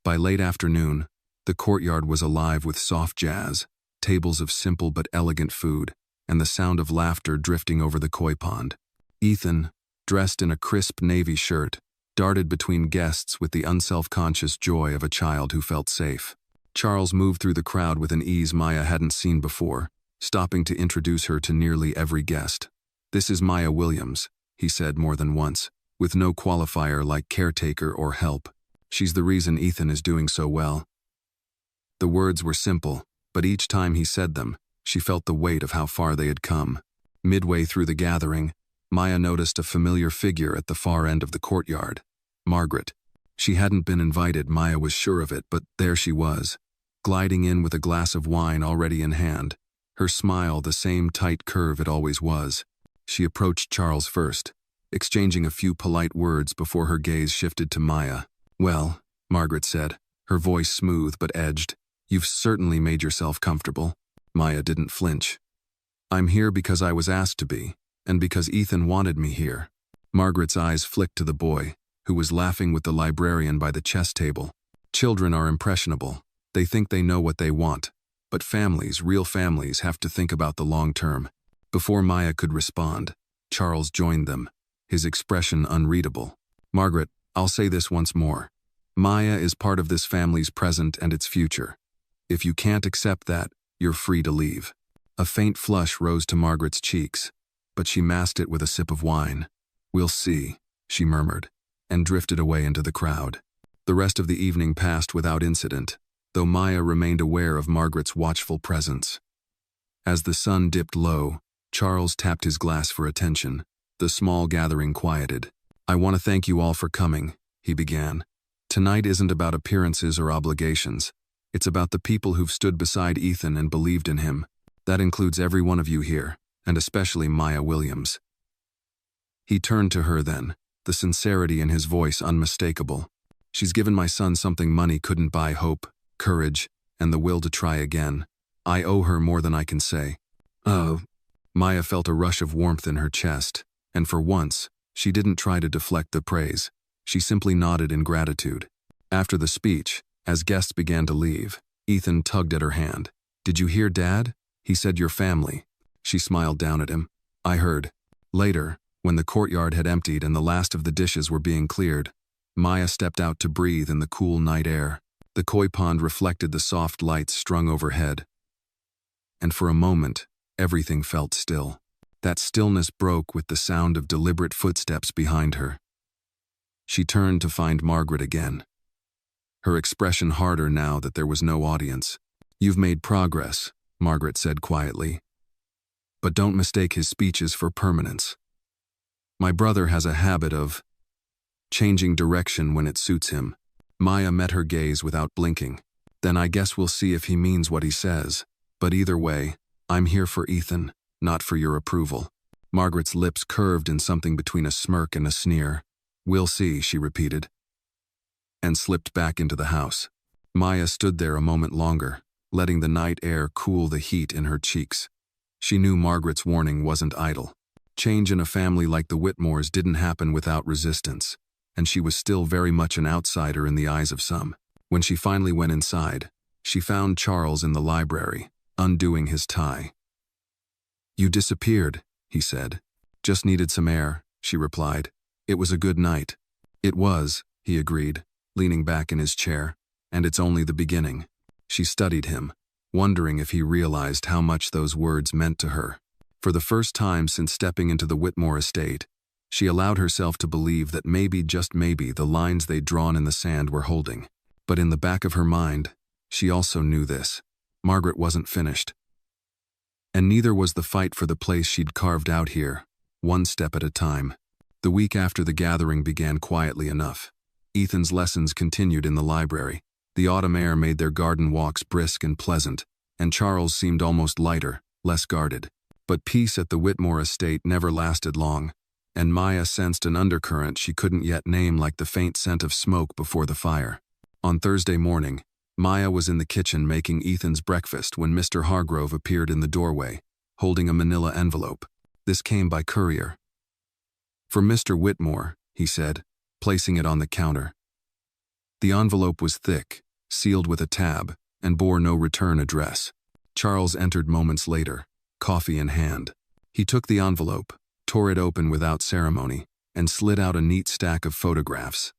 By late afternoon, the courtyard was alive with soft jazz, tables of simple but elegant food, and the sound of laughter drifting over the koi pond. Ethan, dressed in a crisp navy shirt, darted between guests with the unself-conscious joy of a child who felt safe. Charles moved through the crowd with an ease Maya hadn't seen before, stopping to introduce her to nearly every guest. "This is Maya Williams," he said more than once, with no qualifier like caretaker or help. "She's the reason Ethan is doing so well." The words were simple, but each time he said them, she felt the weight of how far they had come. Midway through the gathering, Maya noticed a familiar figure at the far end of the courtyard. Margaret. She hadn't been invited, Maya was sure of it, but there she was, gliding in with a glass of wine already in hand, her smile the same tight curve it always was. She approached Charles first, exchanging a few polite words before her gaze shifted to Maya. "Well," Margaret said, her voice smooth but edged, "you've certainly made yourself comfortable." Maya didn't flinch. "I'm here because I was asked to be, and because Ethan wanted me here." Margaret's eyes flicked to the boy, who was laughing with the librarian by the chess table. Children are impressionable. They think they know what they want. But families, real families, have to think about the long term. Before Maya could respond, Charles joined them, his expression unreadable. "Margaret, I'll say this once more. Maya is part of this family's present and its future. If you can't accept that, you're free to leave." A faint flush rose to Margaret's cheeks, but she masked it with a sip of wine. "We'll see," she murmured, and drifted away into the crowd. The rest of the evening passed without incident, though Maya remained aware of Margaret's watchful presence. As the sun dipped low, Charles tapped his glass for attention. The small gathering quieted. "I want to thank you all for coming," he began. "Tonight isn't about appearances or obligations. It's about the people who've stood beside Ethan and believed in him. That includes every one of you here, and especially Maya Williams." He turned to her then, the sincerity in his voice unmistakable. "She's given my son something money couldn't buy: hope, courage, and the will to try again. I owe her more than I can say." "Oh." Maya felt a rush of warmth in her chest, and for once, she didn't try to deflect the praise. She simply nodded in gratitude. After the speech, as guests began to leave, Ethan tugged at her hand. "Did you hear, Dad? He said your family." She smiled down at him. "I heard." Later, when the courtyard had emptied and the last of the dishes were being cleared, Maya stepped out to breathe in the cool night air. The koi pond reflected the soft lights strung overhead. And for a moment, everything felt still. That stillness broke with the sound of deliberate footsteps behind her. She turned to find Margaret again, her expression harder now that there was no audience. "You've made progress," Margaret said quietly. "But don't mistake his speeches for permanence. My brother has a habit of changing direction when it suits him." Maya met her gaze without blinking. Then I guess we'll see if he means what he says. But either way, I'm here for Ethan, not for your approval. Margaret's lips curved in something between a smirk and a sneer. We'll see, she repeated, and slipped back into the house. Maya stood there a moment longer, letting the night air cool the heat in her cheeks. She knew Margaret's warning wasn't idle. Change in a family like the Whitmores didn't happen without resistance, and she was still very much an outsider in the eyes of some. When she finally went inside, she found Charles in the library, undoing his tie. "You disappeared," he said. "Just needed some air," she replied. "It was a good night." "It was," he agreed, leaning back in his chair. "And it's only the beginning." She studied him, wondering if he realized how much those words meant to her. For the first time since stepping into the Whitmore estate, she allowed herself to believe that maybe, just maybe, the lines they'd drawn in the sand were holding. But in the back of her mind, she also knew this. Margaret wasn't finished. And neither was the fight for the place she'd carved out here, one step at a time. The week after the gathering began quietly enough. Ethan's lessons continued in the library. The autumn air made their garden walks brisk and pleasant, and Charles seemed almost lighter, less guarded. But peace at the Whitmore estate never lasted long, and Maya sensed an undercurrent she couldn't yet name, like the faint scent of smoke before the fire. On Thursday morning, Maya was in the kitchen making Ethan's breakfast when Mr. Hargrove appeared in the doorway, holding a manila envelope. This came by courier. "For Mr. Whitmore," he said, placing it on the counter. The envelope was thick, sealed with a tab, and bore no return address. Charles entered moments later, coffee in hand. He took the envelope, tore it open without ceremony, and slid out a neat stack of photographs.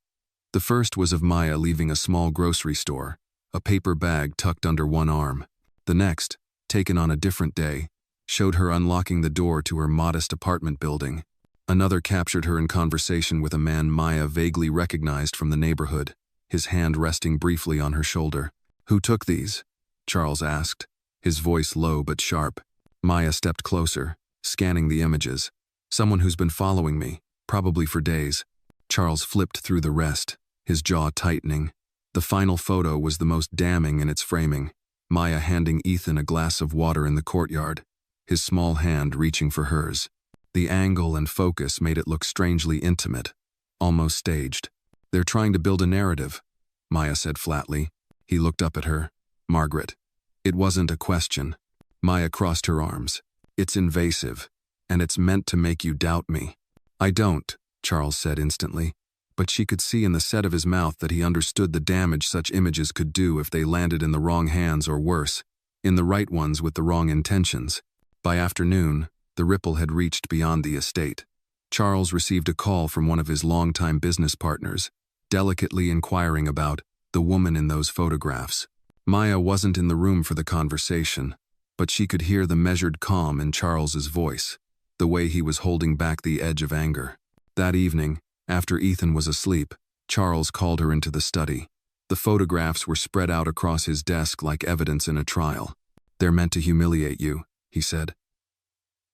The first was of Maya leaving a small grocery store, a paper bag tucked under one arm. The next, taken on a different day, showed her unlocking the door to her modest apartment building. Another captured her in conversation with a man Maya vaguely recognized from the neighborhood, his hand resting briefly on her shoulder. "Who took these?" Charles asked, his voice low but sharp. Maya stepped closer, scanning the images. "Someone who's been following me, probably for days." Charles flipped through the rest, his jaw tightening. The final photo was the most damning in its framing. Maya handing Ethan a glass of water in the courtyard, his small hand reaching for hers. The angle and focus made it look strangely intimate, almost staged. "They're trying to build a narrative," Maya said flatly. He looked up at her. "Margaret." It wasn't a question. Maya crossed her arms. "It's invasive, and it's meant to make you doubt me." "I don't," Charles said instantly, but she could see in the set of his mouth that he understood the damage such images could do if they landed in the wrong hands, or worse, in the right ones with the wrong intentions. By afternoon, the ripple had reached beyond the estate. Charles received a call from one of his longtime business partners, delicately inquiring about the woman in those photographs. Maya wasn't in the room for the conversation, but she could hear the measured calm in Charles's voice, the way he was holding back the edge of anger. That evening, after Ethan was asleep, Charles called her into the study. The photographs were spread out across his desk like evidence in a trial. "They're meant to humiliate you," he said.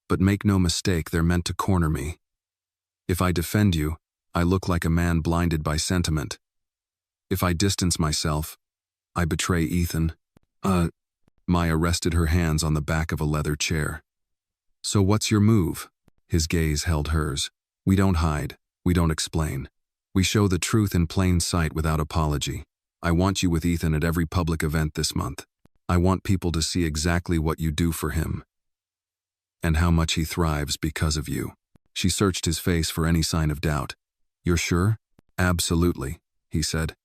"But make no mistake, they're meant to corner me. If I defend you, I look like a man blinded by sentiment. If I distance myself, I betray Ethan." Maya rested her hands on the back of a leather chair. "So what's your move?" His gaze held hers. "We don't hide. We don't explain. We show the truth in plain sight without apology. I want you with Ethan at every public event this month. I want people to see exactly what you do for him, and how much he thrives because of you." She searched his face for any sign of doubt. "You're sure?" "Absolutely," he said.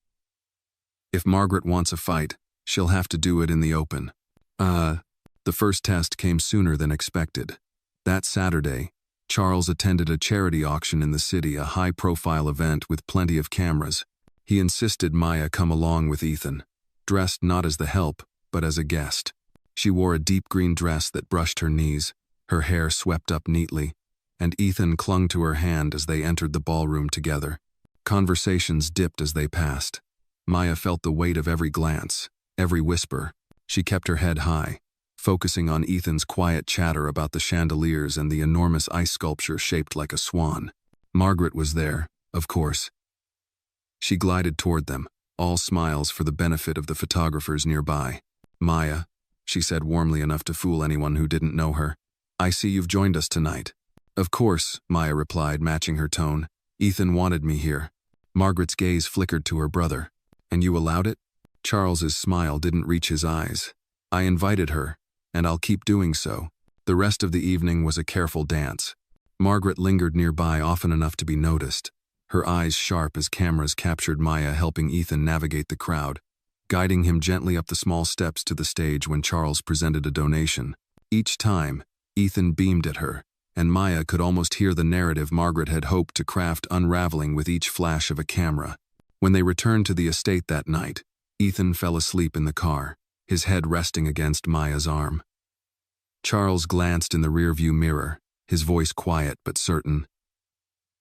"If Margaret wants a fight, she'll have to do it in the open." The first test came sooner than expected. That Saturday, Charles attended a charity auction in the city, a high-profile event with plenty of cameras. He insisted Maya come along with Ethan, dressed not as the help, but as a guest. She wore a deep green dress that brushed her knees, her hair swept up neatly, and Ethan clung to her hand as they entered the ballroom together. Conversations dipped as they passed. Maya felt the weight of every glance, every whisper. She kept her head high, focusing on Ethan's quiet chatter about the chandeliers and the enormous ice sculpture shaped like a swan. Margaret was there, of course. She glided toward them, all smiles for the benefit of the photographers nearby. "Maya," she said warmly enough to fool anyone who didn't know her, "I see you've joined us tonight." "Of course," Maya replied, matching her tone. "Ethan wanted me here." Margaret's gaze flickered to her brother. "And you allowed it?" Charles's smile didn't reach his eyes. "I invited her, and I'll keep doing so." The rest of the evening was a careful dance. Margaret lingered nearby often enough to be noticed, her eyes sharp as cameras captured Maya helping Ethan navigate the crowd, guiding him gently up the small steps to the stage when Charles presented a donation. Each time, Ethan beamed at her, and Maya could almost hear the narrative Margaret had hoped to craft unraveling with each flash of a camera. When they returned to the estate that night, Ethan fell asleep in the car, his head resting against Maya's arm. Charles glanced in the rearview mirror, his voice quiet but certain.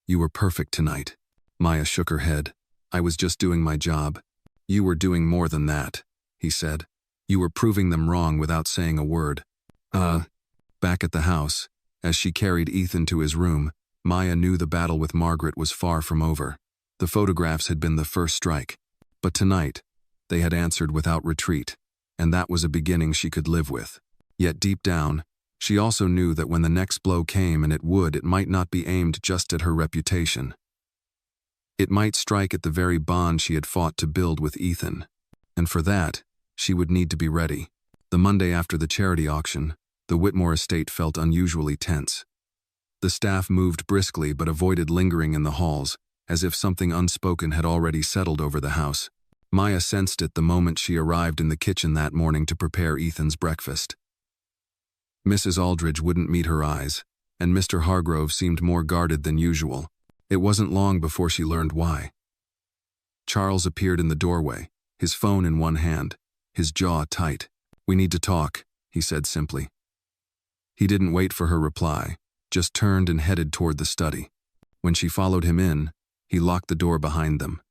"You were perfect tonight." Maya shook her head. "I was just doing my job." "You were doing more than that," he said. "You were proving them wrong without saying a word." Back at the house, as she carried Ethan to his room, Maya knew the battle with Margaret was far from over. The photographs had been the first strike, but tonight, they had answered without retreat, and that was a beginning she could live with. Yet deep down, she also knew that when the next blow came, and it might not be aimed just at her reputation. It might strike at the very bond she had fought to build with Ethan, and for that, she would need to be ready. The Monday after the charity auction, the Whitmore estate felt unusually tense. The staff moved briskly but avoided lingering in the halls, as if something unspoken had already settled over the house. Maya sensed it the moment she arrived in the kitchen that morning to prepare Ethan's breakfast. Mrs. Aldridge wouldn't meet her eyes, and Mr. Hargrove seemed more guarded than usual. It wasn't long before she learned why. Charles appeared in the doorway, his phone in one hand, his jaw tight. "We need to talk," he said simply. He didn't wait for her reply, just turned and headed toward the study. When she followed him in, he locked the door behind them.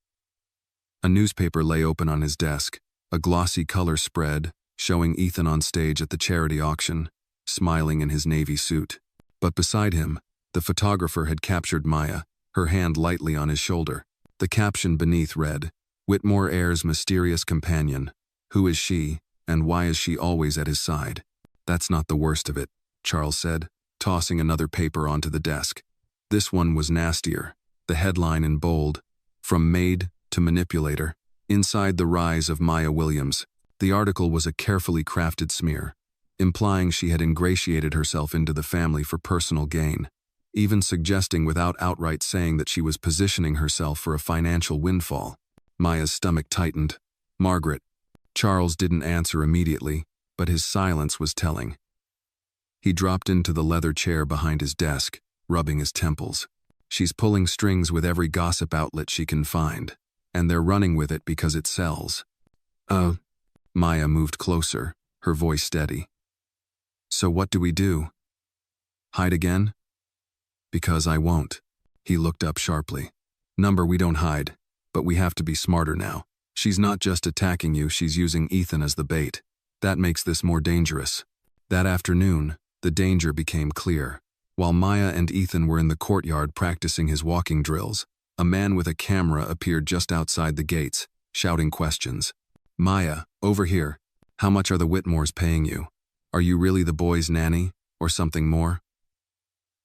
A newspaper lay open on his desk, a glossy color spread, showing Ethan on stage at the charity auction, smiling in his navy suit. But beside him, the photographer had captured Maya, her hand lightly on his shoulder. The caption beneath read, "Whitmore Heir's mysterious companion. Who is she, and why is she always at his side?" "That's not the worst of it," Charles said, tossing another paper onto the desk. This one was nastier, the headline in bold, "From Maid to Manipulator. Inside the Rise of Maya Williams." The article was a carefully crafted smear, implying she had ingratiated herself into the family for personal gain, even suggesting without outright saying that she was positioning herself for a financial windfall. Maya's stomach tightened. "Margaret." Charles didn't answer immediately, but his silence was telling. He dropped into the leather chair behind his desk, rubbing his temples. "She's pulling strings with every gossip outlet she can find, and they're running with it because it sells." Maya moved closer, her voice steady. "So what do we do? Hide again?" "Because I won't." He looked up sharply. We don't hide, but we have to be smarter now. She's not just attacking you, she's using Ethan as the bait. That makes this more dangerous." That afternoon, the danger became clear. While Maya and Ethan were in the courtyard practicing his walking drills, a man with a camera appeared just outside the gates, shouting questions. "Maya, over here. How much are the Whitmores paying you? Are you really the boy's nanny, or something more?"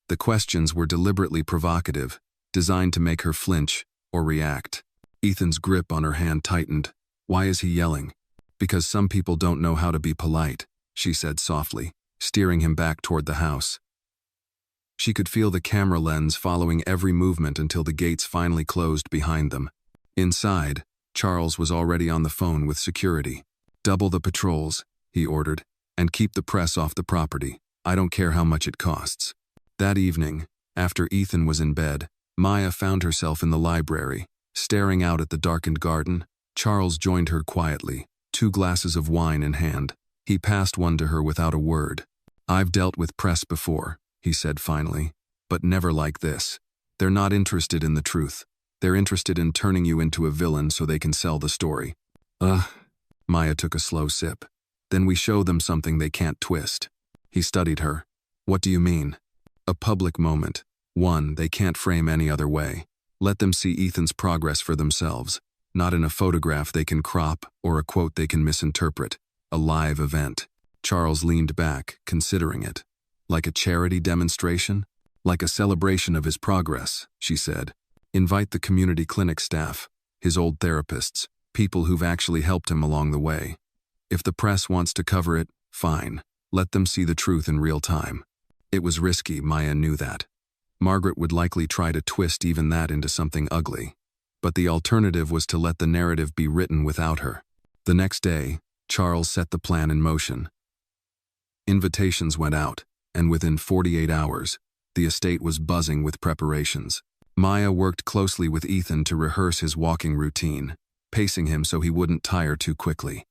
The questions were deliberately provocative, designed to make her flinch or react. Ethan's grip on her hand tightened. "Why is he yelling?" "Because some people don't know how to be polite," she said softly, steering him back toward the house. She could feel the camera lens following every movement until the gates finally closed behind them. Inside, Charles was already on the phone with security. "Double the patrols," he ordered, "and keep the press off the property. I don't care how much it costs." That evening, after Ethan was in bed, Maya found herself in the library, staring out at the darkened garden. Charles joined her quietly, 2 glasses of wine in hand. He passed one to her without a word. "I've dealt with press before," he said finally, "but never like this. They're not interested in the truth. They're interested in turning you into a villain so they can sell the story." Maya took a slow sip. "Then we show them something they can't twist." He studied her. "What do you mean?" "A public moment. One they can't frame any other way. Let them see Ethan's progress for themselves. not in a photograph they can crop or a quote they can misinterpret. A live event. Charles leaned back, considering it. Like a charity demonstration? Like a celebration of his progress, she said. Invite the community clinic staff, his old therapists, people who've actually helped him along the way. If the press wants to cover it, fine. Let them see the truth in real time. It was risky, Maya knew that. Margaret would likely try to twist even that into something ugly. But the alternative was to let the narrative be written without her. The next day, Charles set the plan in motion. Invitations went out, and within 48 hours, the estate was buzzing with preparations. Maya worked closely with Ethan to rehearse his walking routine, pacing him so he wouldn't tire too quickly.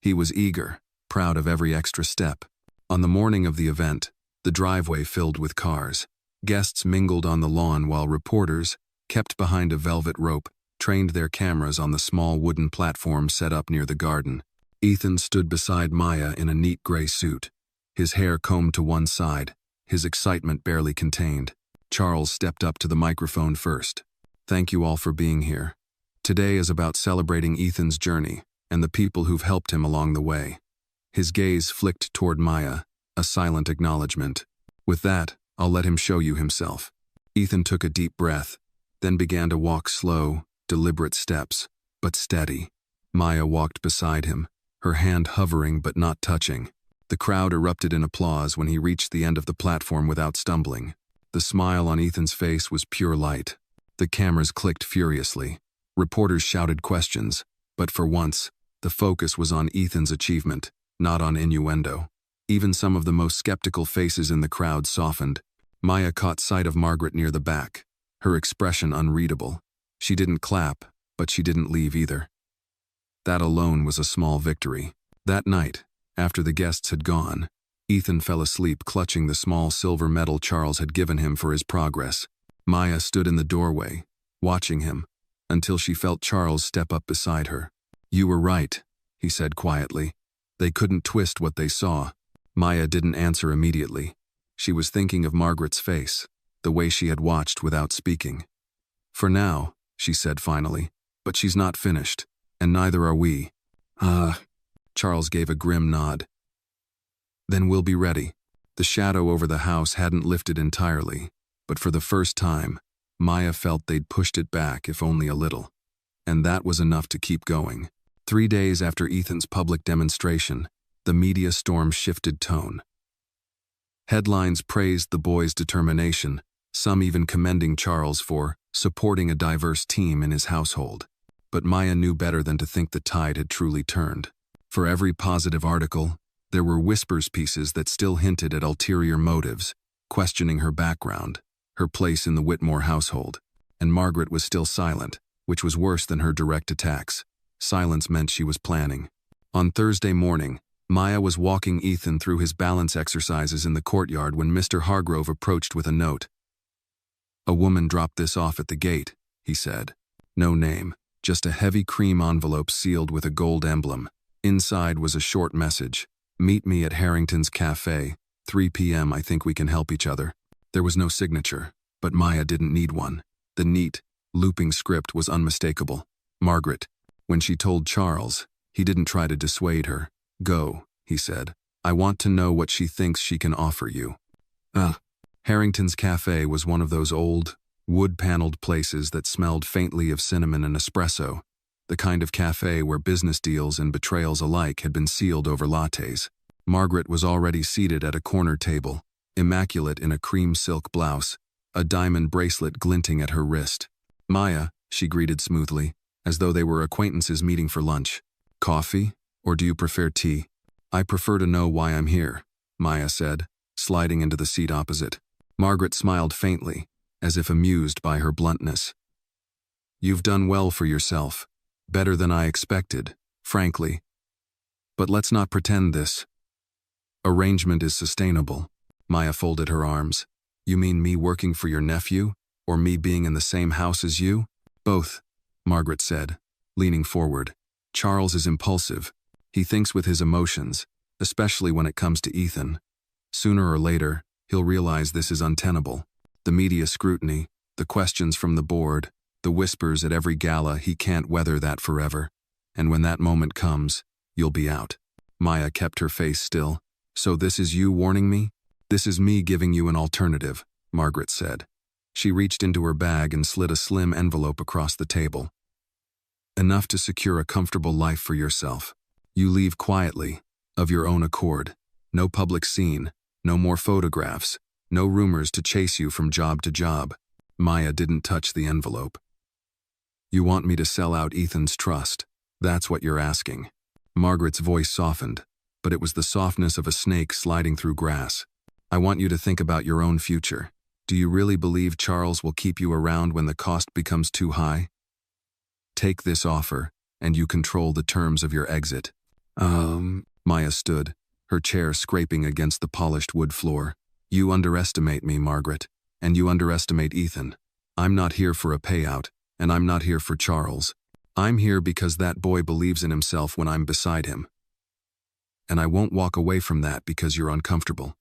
He was eager, proud of every extra step. On the morning of the event, the driveway filled with cars. Guests mingled on the lawn while reporters, kept behind a velvet rope, trained their cameras on the small wooden platform set up near the garden. Ethan stood beside Maya in a neat gray suit, his hair combed to one side, his excitement barely contained. Charles stepped up to the microphone first. Thank you all for being here. Today is about celebrating Ethan's journey and the people who've helped him along the way. His gaze flicked toward Maya, a silent acknowledgement. With that, I'll let him show you himself. Ethan took a deep breath, then began to walk slow, deliberate steps, but steady. Maya walked beside him, her hand hovering but not touching. The crowd erupted in applause when he reached the end of the platform without stumbling. The smile on Ethan's face was pure light. The cameras clicked furiously. Reporters shouted questions, but for once, the focus was on Ethan's achievement, not on innuendo. Even some of the most skeptical faces in the crowd softened. Maya caught sight of Margaret near the back, her expression unreadable. She didn't clap, but she didn't leave either. That alone was a small victory. That night, after the guests had gone, Ethan fell asleep clutching the small silver medal Charles had given him for his progress. Maya stood in the doorway, watching him, until she felt Charles step up beside her. You were right, he said quietly. They couldn't twist what they saw. Maya didn't answer immediately. She was thinking of Margaret's face, the way she had watched without speaking. For now, she said finally, but she's not finished, and neither are we. Charles gave a grim nod. Then we'll be ready. The shadow over the house hadn't lifted entirely, but for the first time, Maya felt they'd pushed it back if only a little. And that was enough to keep going. 3 days after Ethan's public demonstration, the media storm shifted tone. Headlines praised the boy's determination, some even commending Charles for supporting a diverse team in his household. But Maya knew better than to think the tide had truly turned. For every positive article, there were whispers pieces that still hinted at ulterior motives, questioning her background, her place in the Whitmore household. And Margaret was still silent, which was worse than her direct attacks. Silence meant she was planning. On Thursday morning, Maya was walking Ethan through his balance exercises in the courtyard when Mr. Hargrove approached with a note. A woman dropped this off at the gate, he said. No name, just a heavy cream envelope sealed with a gold emblem. Inside was a short message. Meet me at Harrington's Cafe, 3 p.m. I think we can help each other. There was no signature, but Maya didn't need one. The neat, looping script was unmistakable. Margaret. When she told Charles, he didn't try to dissuade her. Go, he said. I want to know what she thinks she can offer you. Harrington's Cafe was one of those old, wood-paneled places that smelled faintly of cinnamon and espresso, the kind of cafe where business deals and betrayals alike had been sealed over lattes. Margaret was already seated at a corner table, immaculate in a cream silk blouse, a diamond bracelet glinting at her wrist. Maya, she greeted smoothly, as though they were acquaintances meeting for lunch. Coffee, or do you prefer tea? I prefer to know why I'm here, Maya said, sliding into the seat opposite. Margaret smiled faintly, as if amused by her bluntness. You've done well for yourself. Better than I expected, frankly. But let's not pretend this arrangement is sustainable. Maya folded her arms. You mean me working for your nephew, or me being in the same house as you? Both, Margaret said, leaning forward. Charles is impulsive. He thinks with his emotions, especially when it comes to Ethan. Sooner or later, he'll realize this is untenable. The media scrutiny, the questions from the board, The whispers at every gala, he can't weather that forever. And when that moment comes, you'll be out. Maya kept her face still. So this is you warning me? This is me giving you an alternative, Margaret said. She reached into her bag and slid a slim envelope across the table. Enough to secure a comfortable life for yourself. You leave quietly, of your own accord. No public scene, no more photographs, no rumors to chase you from job to job. Maya didn't touch the envelope. You want me to sell out Ethan's trust. That's what you're asking. Margaret's voice softened, but it was the softness of a snake sliding through grass. I want you to think about your own future. Do you really believe Charles will keep you around when the cost becomes too high? Take this offer, and you control the terms of your exit. Maya stood, her chair scraping against the polished wood floor. You underestimate me, Margaret, and you underestimate Ethan. I'm not here for a payout, and I'm not here for Charles. I'm here because that boy believes in himself when I'm beside him. And I won't walk away from that because you're uncomfortable.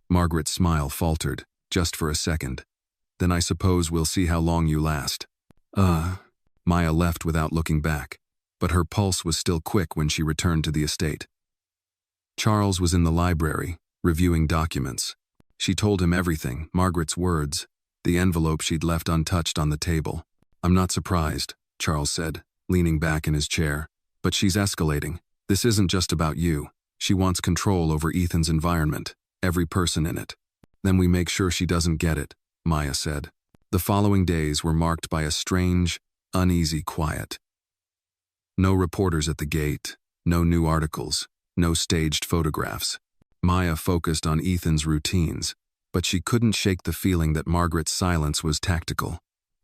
Margaret's smile faltered, just for a second. Then I suppose we'll see how long you last. Maya left without looking back, but her pulse was still quick when she returned to the estate. Charles was in the library, reviewing documents. She told him everything, Margaret's words, the envelope she'd left untouched on the table. I'm not surprised, Charles said, leaning back in his chair. But she's escalating. This isn't just about you. She wants control over Ethan's environment, every person in it. Then we make sure she doesn't get it, Maya said. The following days were marked by a strange, uneasy quiet. No reporters at the gate, no new articles, no staged photographs. Maya focused on Ethan's routines, but she couldn't shake the feeling that Margaret's silence was tactical.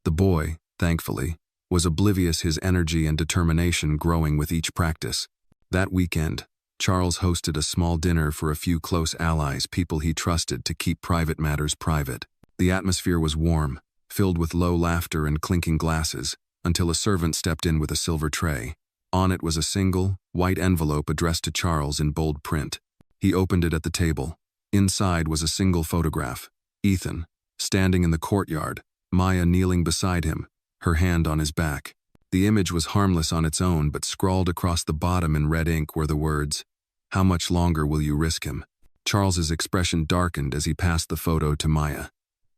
The boy, thankfully, was oblivious, his energy and determination growing with each practice. That weekend, Charles hosted a small dinner for a few close allies, people he trusted to keep private matters private. The atmosphere was warm, filled with low laughter and clinking glasses, until a servant stepped in with a silver tray. On it was a single, white envelope addressed to Charles in bold print. He opened it at the table. Inside was a single photograph. Ethan, standing in the courtyard, Maya kneeling beside him, her hand on his back. The image was harmless on its own, but scrawled across the bottom in red ink were the words, "How much longer will you risk him?" Charles's expression darkened as he passed the photo to Maya.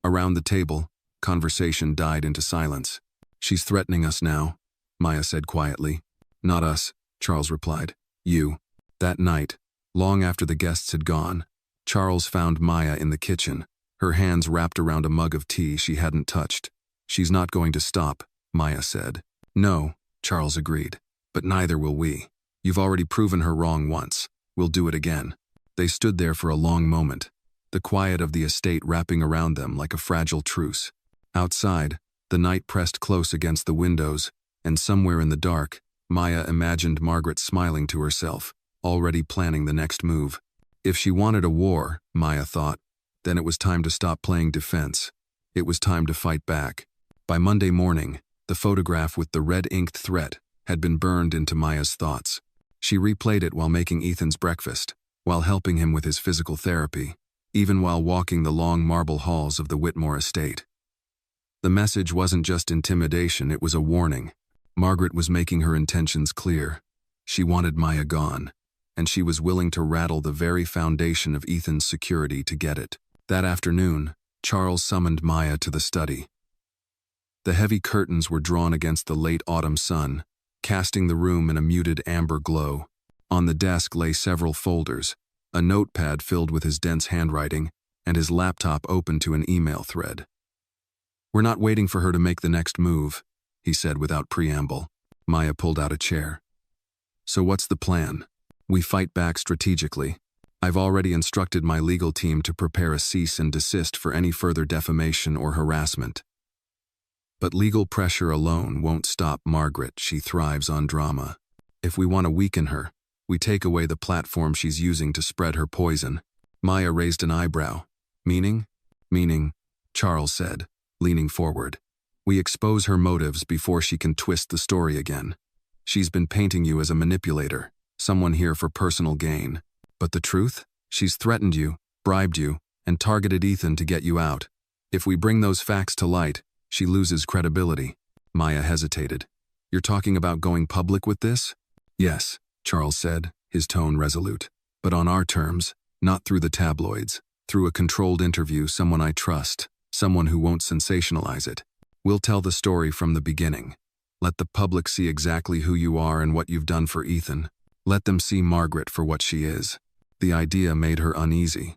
Around the table, conversation died into silence. She's threatening us now, Maya said quietly. Not us, Charles replied. You. That night, long after the guests had gone, Charles found Maya in the kitchen, her hands wrapped around a mug of tea she hadn't touched. She's not going to stop, Maya said. No, Charles agreed. But neither will we. You've already proven her wrong once. We'll do it again. They stood there for a long moment, the quiet of the estate wrapping around them like a fragile truce. Outside, the night pressed close against the windows, and somewhere in the dark, Maya imagined Margaret smiling to herself, already planning the next move. If she wanted a war, Maya thought, then it was time to stop playing defense. It was time to fight back. By Monday morning, the photograph with the red-inked threat had been burned into Maya's thoughts. She replayed it while making Ethan's breakfast, while helping him with his physical therapy, even while walking the long marble halls of the Whitmore estate. The message wasn't just intimidation, it was a warning. Margaret was making her intentions clear. She wanted Maya gone, and she was willing to rattle the very foundation of Ethan's security to get it. That afternoon, Charles summoned Maya to the study. The heavy curtains were drawn against the late autumn sun, casting the room in a muted amber glow. On the desk lay several folders, a notepad filled with his dense handwriting, and his laptop open to an email thread. We're not waiting for her to make the next move, he said without preamble. Maya pulled out a chair. So what's the plan? We fight back strategically. I've already instructed my legal team to prepare a cease and desist for any further defamation or harassment. But legal pressure alone won't stop Margaret. She thrives on drama. If we want to weaken her, we take away the platform she's using to spread her poison. Maya raised an eyebrow. Meaning? Meaning, Charles said, leaning forward. We expose her motives before she can twist the story again. She's been painting you as a manipulator, someone here for personal gain. But the truth? She's threatened you, bribed you, and targeted Ethan to get you out. If we bring those facts to light, she loses credibility. Maya hesitated. You're talking about going public with this? Yes, Charles said, his tone resolute. But on our terms, not through the tabloids. Through a controlled interview, someone I trust, someone who won't sensationalize it. We'll tell the story from the beginning. Let the public see exactly who you are and what you've done for Ethan. Let them see Margaret for what she is. The idea made her uneasy.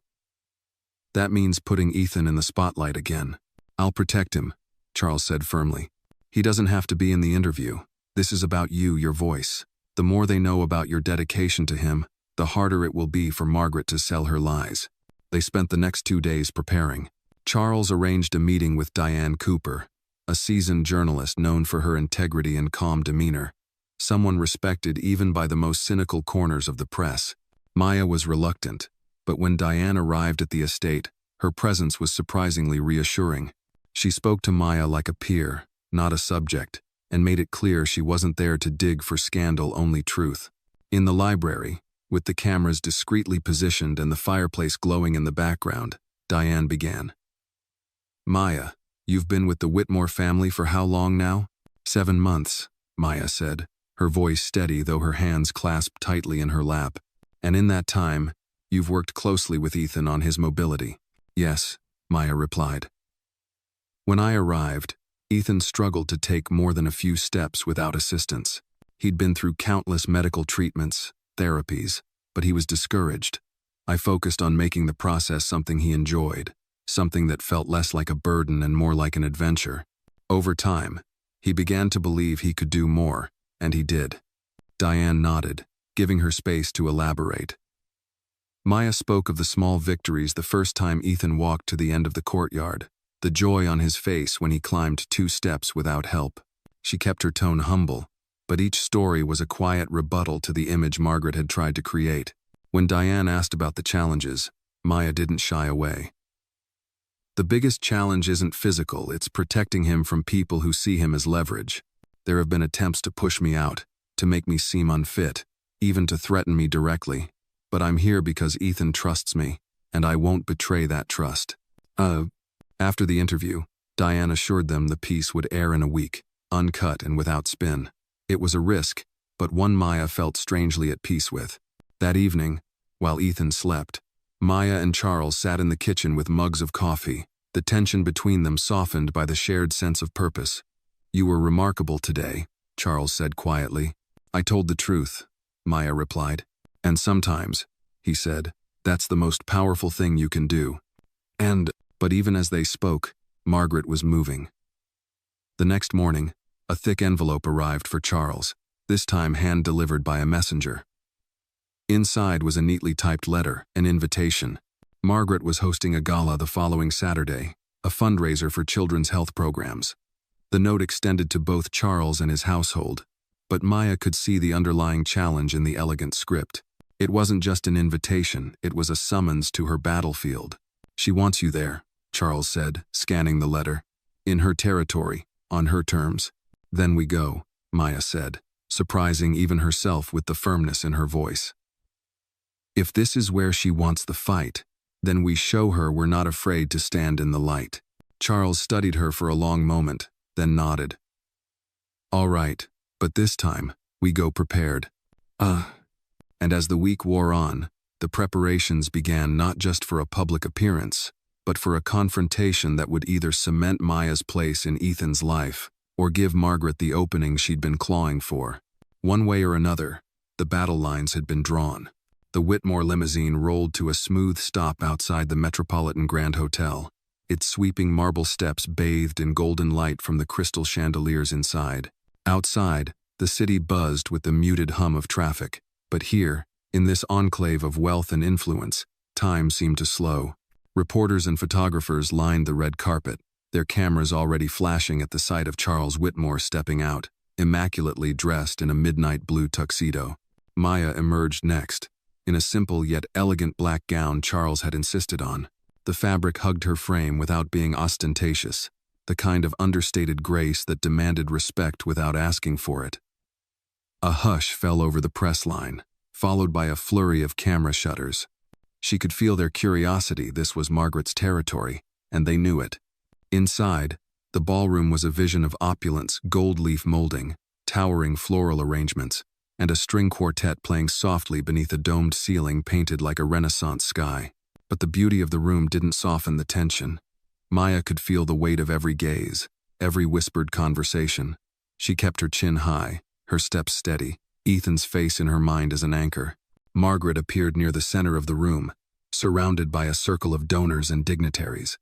That means putting Ethan in the spotlight again. I'll protect him, Charles said firmly. He doesn't have to be in the interview. This is about you, your voice. The more they know about your dedication to him, the harder it will be for Margaret to sell her lies. They spent the next 2 days preparing. Charles arranged a meeting with Diane Cooper, a seasoned journalist known for her integrity and calm demeanor, someone respected even by the most cynical corners of the press. Maya was reluctant, but when Diane arrived at the estate, her presence was surprisingly reassuring. She spoke to Maya like a peer, not a subject, and made it clear she wasn't there to dig for scandal, only truth. In the library, with the cameras discreetly positioned and the fireplace glowing in the background, Diane began. Maya, you've been with the Whitmore family for how long now? 7 months, Maya said, her voice steady though her hands clasped tightly in her lap. And in that time, you've worked closely with Ethan on his mobility. Yes, Maya replied. When I arrived, Ethan struggled to take more than a few steps without assistance. He'd been through countless medical treatments, therapies, but he was discouraged. I focused on making the process something he enjoyed, something that felt less like a burden and more like an adventure. Over time, he began to believe he could do more, and he did. Diane nodded, giving her space to elaborate. Maya spoke of the small victories the first time Ethan walked to the end of the courtyard, the joy on his face when he climbed 2 steps without help. She kept her tone humble, but each story was a quiet rebuttal to the image Margaret had tried to create. When Diane asked about the challenges, Maya didn't shy away. The biggest challenge isn't physical, it's protecting him from people who see him as leverage. There have been attempts to push me out, to make me seem unfit, even to threaten me directly. But I'm here because Ethan trusts me, and I won't betray that trust. After the interview, Diane assured them the piece would air in a week, uncut and without spin. It was a risk, but one Maya felt strangely at peace with. That evening, while Ethan slept, Maya and Charles sat in the kitchen with mugs of coffee, the tension between them softened by the shared sense of purpose. You were remarkable today, Charles said quietly. I told the truth, Maya replied. And sometimes, he said, that's the most powerful thing you can do. But even as they spoke, Margaret was moving. The next morning, a thick envelope arrived for Charles, this time hand-delivered by a messenger. Inside was a neatly typed letter, an invitation. Margaret was hosting a gala the following Saturday, a fundraiser for children's health programs. The note extended to both Charles and his household, but Maya could see the underlying challenge in the elegant script. It wasn't just an invitation, it was a summons to her battlefield. She wants you there, Charles said, scanning the letter. In her territory, on her terms. Then we go, Maya said, surprising even herself with the firmness in her voice. If this is where she wants the fight, then we show her we're not afraid to stand in the light. Charles studied her for a long moment, then nodded. All right, but this time, we go prepared. And as the week wore on, the preparations began not just for a public appearance, but for a confrontation that would either cement Maya's place in Ethan's life or give Margaret the opening she'd been clawing for. One way or another, the battle lines had been drawn. The Whitmore limousine rolled to a smooth stop outside the Metropolitan Grand Hotel, its sweeping marble steps bathed in golden light from the crystal chandeliers inside. Outside, the city buzzed with the muted hum of traffic, but here, in this enclave of wealth and influence, time seemed to slow. Reporters and photographers lined the red carpet, their cameras already flashing at the sight of Charles Whitmore stepping out, immaculately dressed in a midnight blue tuxedo. Maya emerged next, in a simple yet elegant black gown Charles had insisted on. The fabric hugged her frame without being ostentatious, the kind of understated grace that demanded respect without asking for it. A hush fell over the press line, followed by a flurry of camera shutters. She could feel their curiosity. This was Margaret's territory, and they knew it. Inside, The ballroom was a vision of opulence, gold leaf molding, towering floral arrangements, and a string quartet playing softly beneath a domed ceiling painted like a Renaissance sky. But the beauty of the room didn't soften the tension. Maya could feel the weight of every gaze, every whispered conversation. She kept her chin high, her steps steady, Ethan's face in her mind as an anchor. Margaret appeared near the center of the room, surrounded by a circle of donors and dignitaries.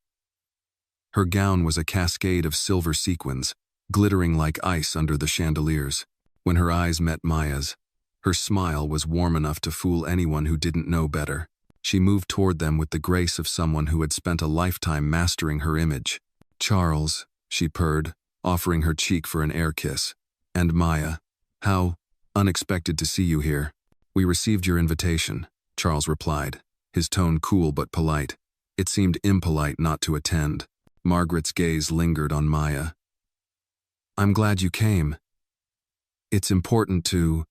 Her gown was a cascade of silver sequins, glittering like ice under the chandeliers. When her eyes met Maya's, her smile was warm enough to fool anyone who didn't know better. She moved toward them with the grace of someone who had spent a lifetime mastering her image. "Charles," she purred, offering her cheek for an air kiss. "And Maya, how unexpected to see you here." "We received your invitation," Charles replied, his tone cool but polite. It seemed impolite not to attend. Margaret's gaze lingered on Maya. "I'm glad you came. It's important to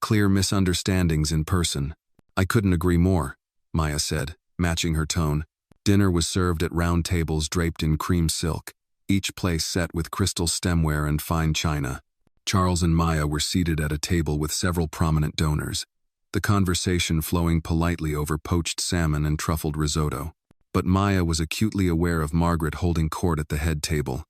clear misunderstandings in person." "I couldn't agree more," Maya said, matching her tone. Dinner was served at round tables draped in cream silk, each place set with crystal stemware and fine china. Charles and Maya were seated at a table with several prominent donors, the conversation flowing politely over poached salmon and truffled risotto. But Maya was acutely aware of Margaret holding court at the head table,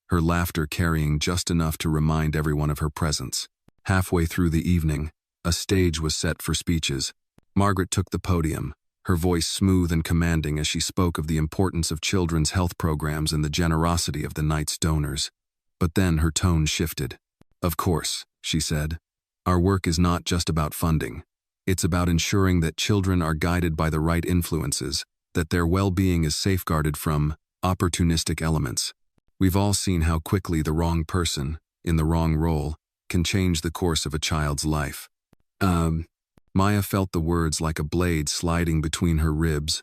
her laughter carrying just enough to remind everyone of her presence. Halfway through the evening, a stage was set for speeches. Margaret took the podium, her voice smooth and commanding as she spoke of the importance of children's health programs and the generosity of the night's donors. But then her tone shifted. "Of course," she said, "our work is not just about funding. It's about ensuring that children are guided by the right influences, that their well-being is safeguarded from opportunistic elements. We've all seen how quickly the wrong person, in the wrong role, can change the course of a child's life." Maya felt the words like a blade sliding between her ribs.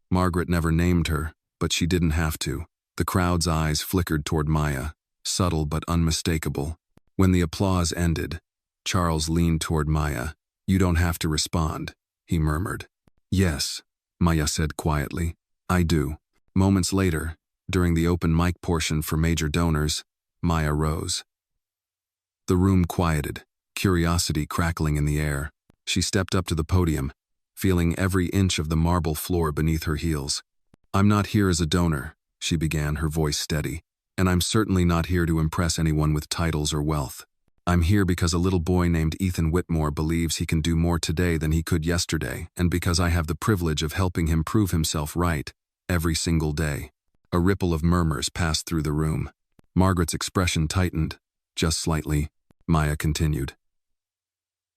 Margaret never named her, but she didn't have to. The crowd's eyes flickered toward Maya, subtle but unmistakable. When the applause ended, Charles leaned toward Maya. "You don't have to respond," he murmured. "Yes," Maya said quietly, "I do." Moments later, during the open mic portion for major donors, Maya rose. The room quieted, curiosity crackling in the air. She stepped up to the podium, feeling every inch of the marble floor beneath her heels. "I'm not here as a donor," she began, her voice steady, "and I'm certainly not here to impress anyone with titles or wealth. I'm here because a little boy named Ethan Whitmore believes he can do more today than he could yesterday, and because I have the privilege of helping him prove himself right every single day." A ripple of murmurs passed through the room. Margaret's expression tightened, just slightly. Maya continued.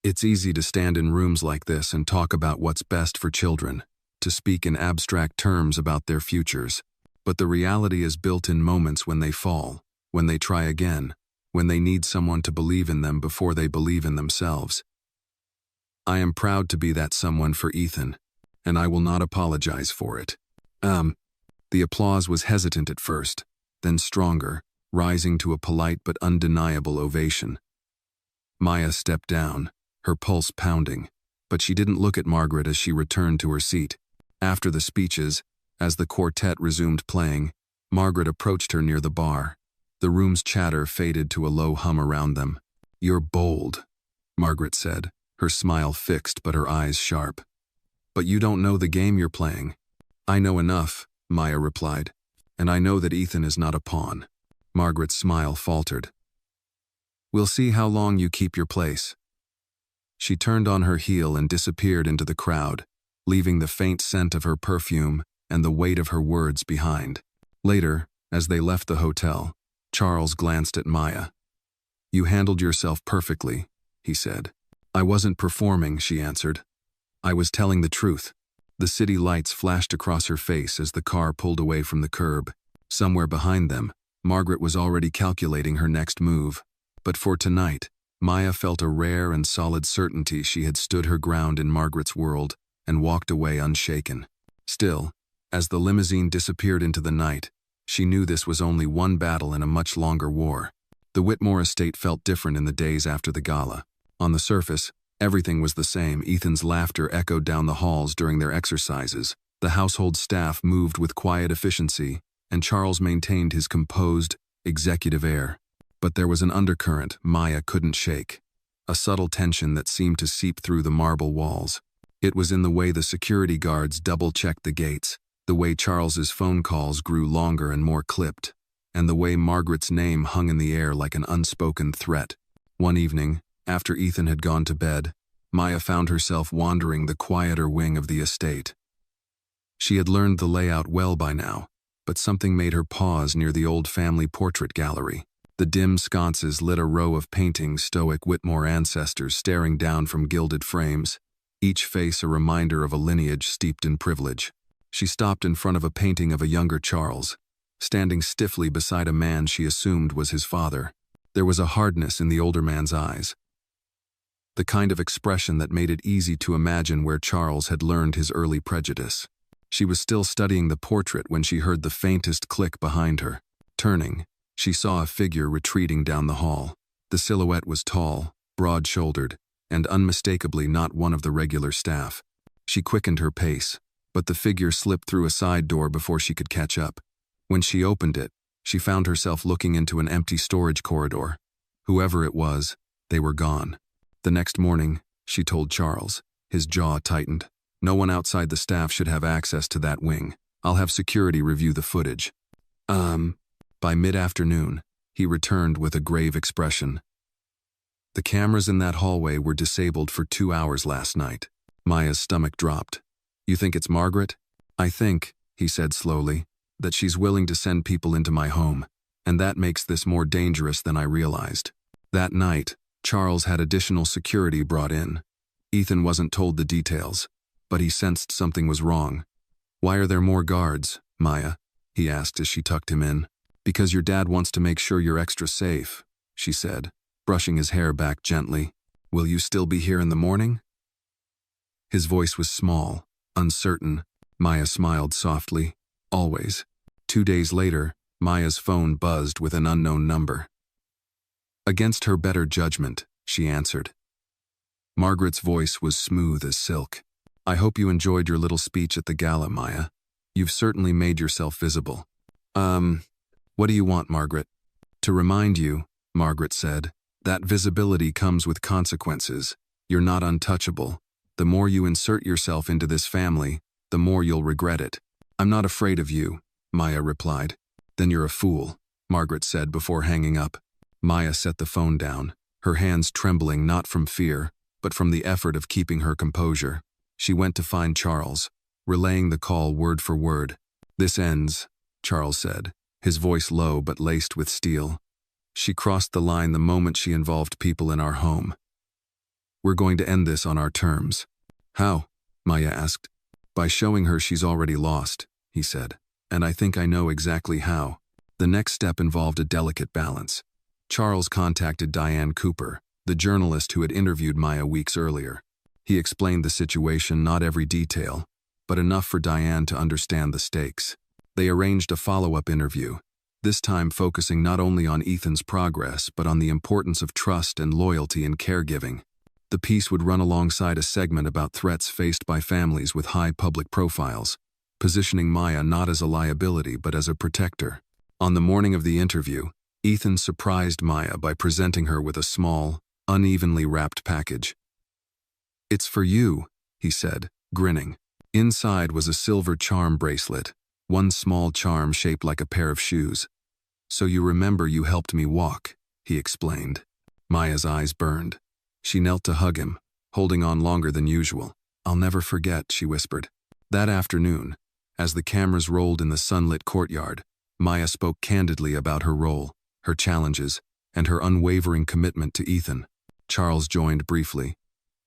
"It's easy to stand in rooms like this and talk about what's best for children, to speak in abstract terms about their futures. But the reality is built in moments when they fall, when they try again, when they need someone to believe in them before they believe in themselves. I am proud to be that someone for Ethan, and I will not apologize for it." The applause was hesitant at first, then stronger, rising to a polite but undeniable ovation. Maya stepped down, her pulse pounding, but she didn't look at Margaret as she returned to her seat. After the speeches, as the quartet resumed playing, Margaret approached her near the bar. The room's chatter faded to a low hum around them. "You're bold," Margaret said, her smile fixed but her eyes sharp. "But you don't know the game you're playing." "I know enough," Maya replied, "and I know that Ethan is not a pawn." Margaret's smile faltered. "We'll see how long you keep your place." She turned on her heel and disappeared into the crowd, leaving the faint scent of her perfume and the weight of her words behind. Later, as they left the hotel, Charles glanced at Maya. "You handled yourself perfectly," he said. "I wasn't performing," she answered. "I was telling the truth." The city lights flashed across her face as the car pulled away from the curb. Somewhere behind them, Margaret was already calculating her next move. But for tonight, Maya felt a rare and solid certainty she had stood her ground in Margaret's world and walked away unshaken. Still, as the limousine disappeared into the night, she knew this was only one battle in a much longer war. The Whitmore estate felt different in the days after the gala. On the surface, everything was the same. Ethan's laughter echoed down the halls during their exercises. The household staff moved with quiet efficiency, and Charles maintained his composed, executive air. But there was an undercurrent Maya couldn't shake, a subtle tension that seemed to seep through the marble walls. It was in the way the security guards double-checked the gates, the way Charles's phone calls grew longer and more clipped, and the way Margaret's name hung in the air like an unspoken threat. One evening, after Ethan had gone to bed, Maya found herself wandering the quieter wing of the estate. She had learned the layout well by now, but something made her pause near the old family portrait gallery. The dim sconces lit a row of paintings stoic Whitmore ancestors staring down from gilded frames, each face a reminder of a lineage steeped in privilege. She stopped in front of a painting of a younger Charles, standing stiffly beside a man she assumed was his father. There was a hardness in the older man's eyes, the kind of expression that made it easy to imagine where Charles had learned his early prejudice. She was still studying the portrait when she heard the faintest click behind her. Turning, she saw a figure retreating down the hall. The silhouette was tall, broad-shouldered, and unmistakably not one of the regular staff. She quickened her pace, but the figure slipped through a side door before she could catch up. When she opened it, she found herself looking into an empty storage corridor. Whoever it was, they were gone. The next morning, she told Charles. His jaw tightened. No one outside the staff should have access to that wing. I'll have security review the footage. By mid-afternoon, he returned with a grave expression. The cameras in that hallway were disabled for 2 hours last night. Maya's stomach dropped. You think it's Margaret? I think, he said slowly, that she's willing to send people into my home, and that makes this more dangerous than I realized. That night, Charles had additional security brought in. Ethan wasn't told the details, but he sensed something was wrong. Why are there more guards, Maya? He asked as she tucked him in. Because your dad wants to make sure you're extra safe, she said, brushing his hair back gently. Will you still be here in the morning? His voice was small, uncertain. Maya smiled softly. Always. 2 days later, Maya's phone buzzed with an unknown number. Against her better judgment, she answered. Margaret's voice was smooth as silk. I hope you enjoyed your little speech at the gala, Maya. You've certainly made yourself visible. What do you want, Margaret? To remind you, Margaret said, that visibility comes with consequences. You're not untouchable. The more you insert yourself into this family, the more you'll regret it. I'm not afraid of you, Maya replied. Then you're a fool, Margaret said before hanging up. Maya set the phone down, her hands trembling not from fear, but from the effort of keeping her composure. She went to find Charles, relaying the call word for word. This ends, Charles said, his voice low but laced with steel. She crossed the line the moment she involved people in our home. We're going to end this on our terms. How? Maya asked. By showing her she's already lost, he said. And I think I know exactly how. The next step involved a delicate balance. Charles contacted Diane Cooper, the journalist who had interviewed Maya weeks earlier. He explained the situation, not every detail, but enough for Diane to understand the stakes. They arranged a follow-up interview, this time focusing not only on Ethan's progress, but on the importance of trust and loyalty in caregiving. The piece would run alongside a segment about threats faced by families with high public profiles, positioning Maya not as a liability but as a protector. On the morning of the interview, Ethan surprised Maya by presenting her with a small, unevenly wrapped package. It's for you, he said, grinning. Inside was a silver charm bracelet, one small charm shaped like a pair of shoes. So you remember you helped me walk, he explained. Maya's eyes burned. She knelt to hug him, holding on longer than usual. I'll never forget, she whispered. That afternoon, as the cameras rolled in the sunlit courtyard, Maya spoke candidly about her role, her challenges, and her unwavering commitment to Ethan. Charles joined briefly,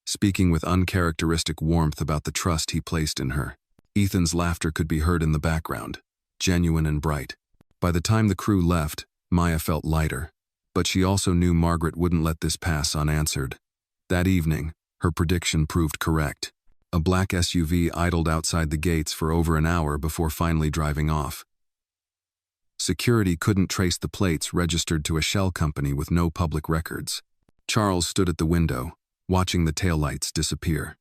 speaking with uncharacteristic warmth about the trust he placed in her. Ethan's laughter could be heard in the background, genuine and bright. By the time the crew left, Maya felt lighter, but she also knew Margaret wouldn't let this pass unanswered. That evening, her prediction proved correct. A black SUV idled outside the gates for over an hour before finally driving off. Security couldn't trace the plates registered to a shell company with no public records. Charles stood at the window, watching the taillights disappear.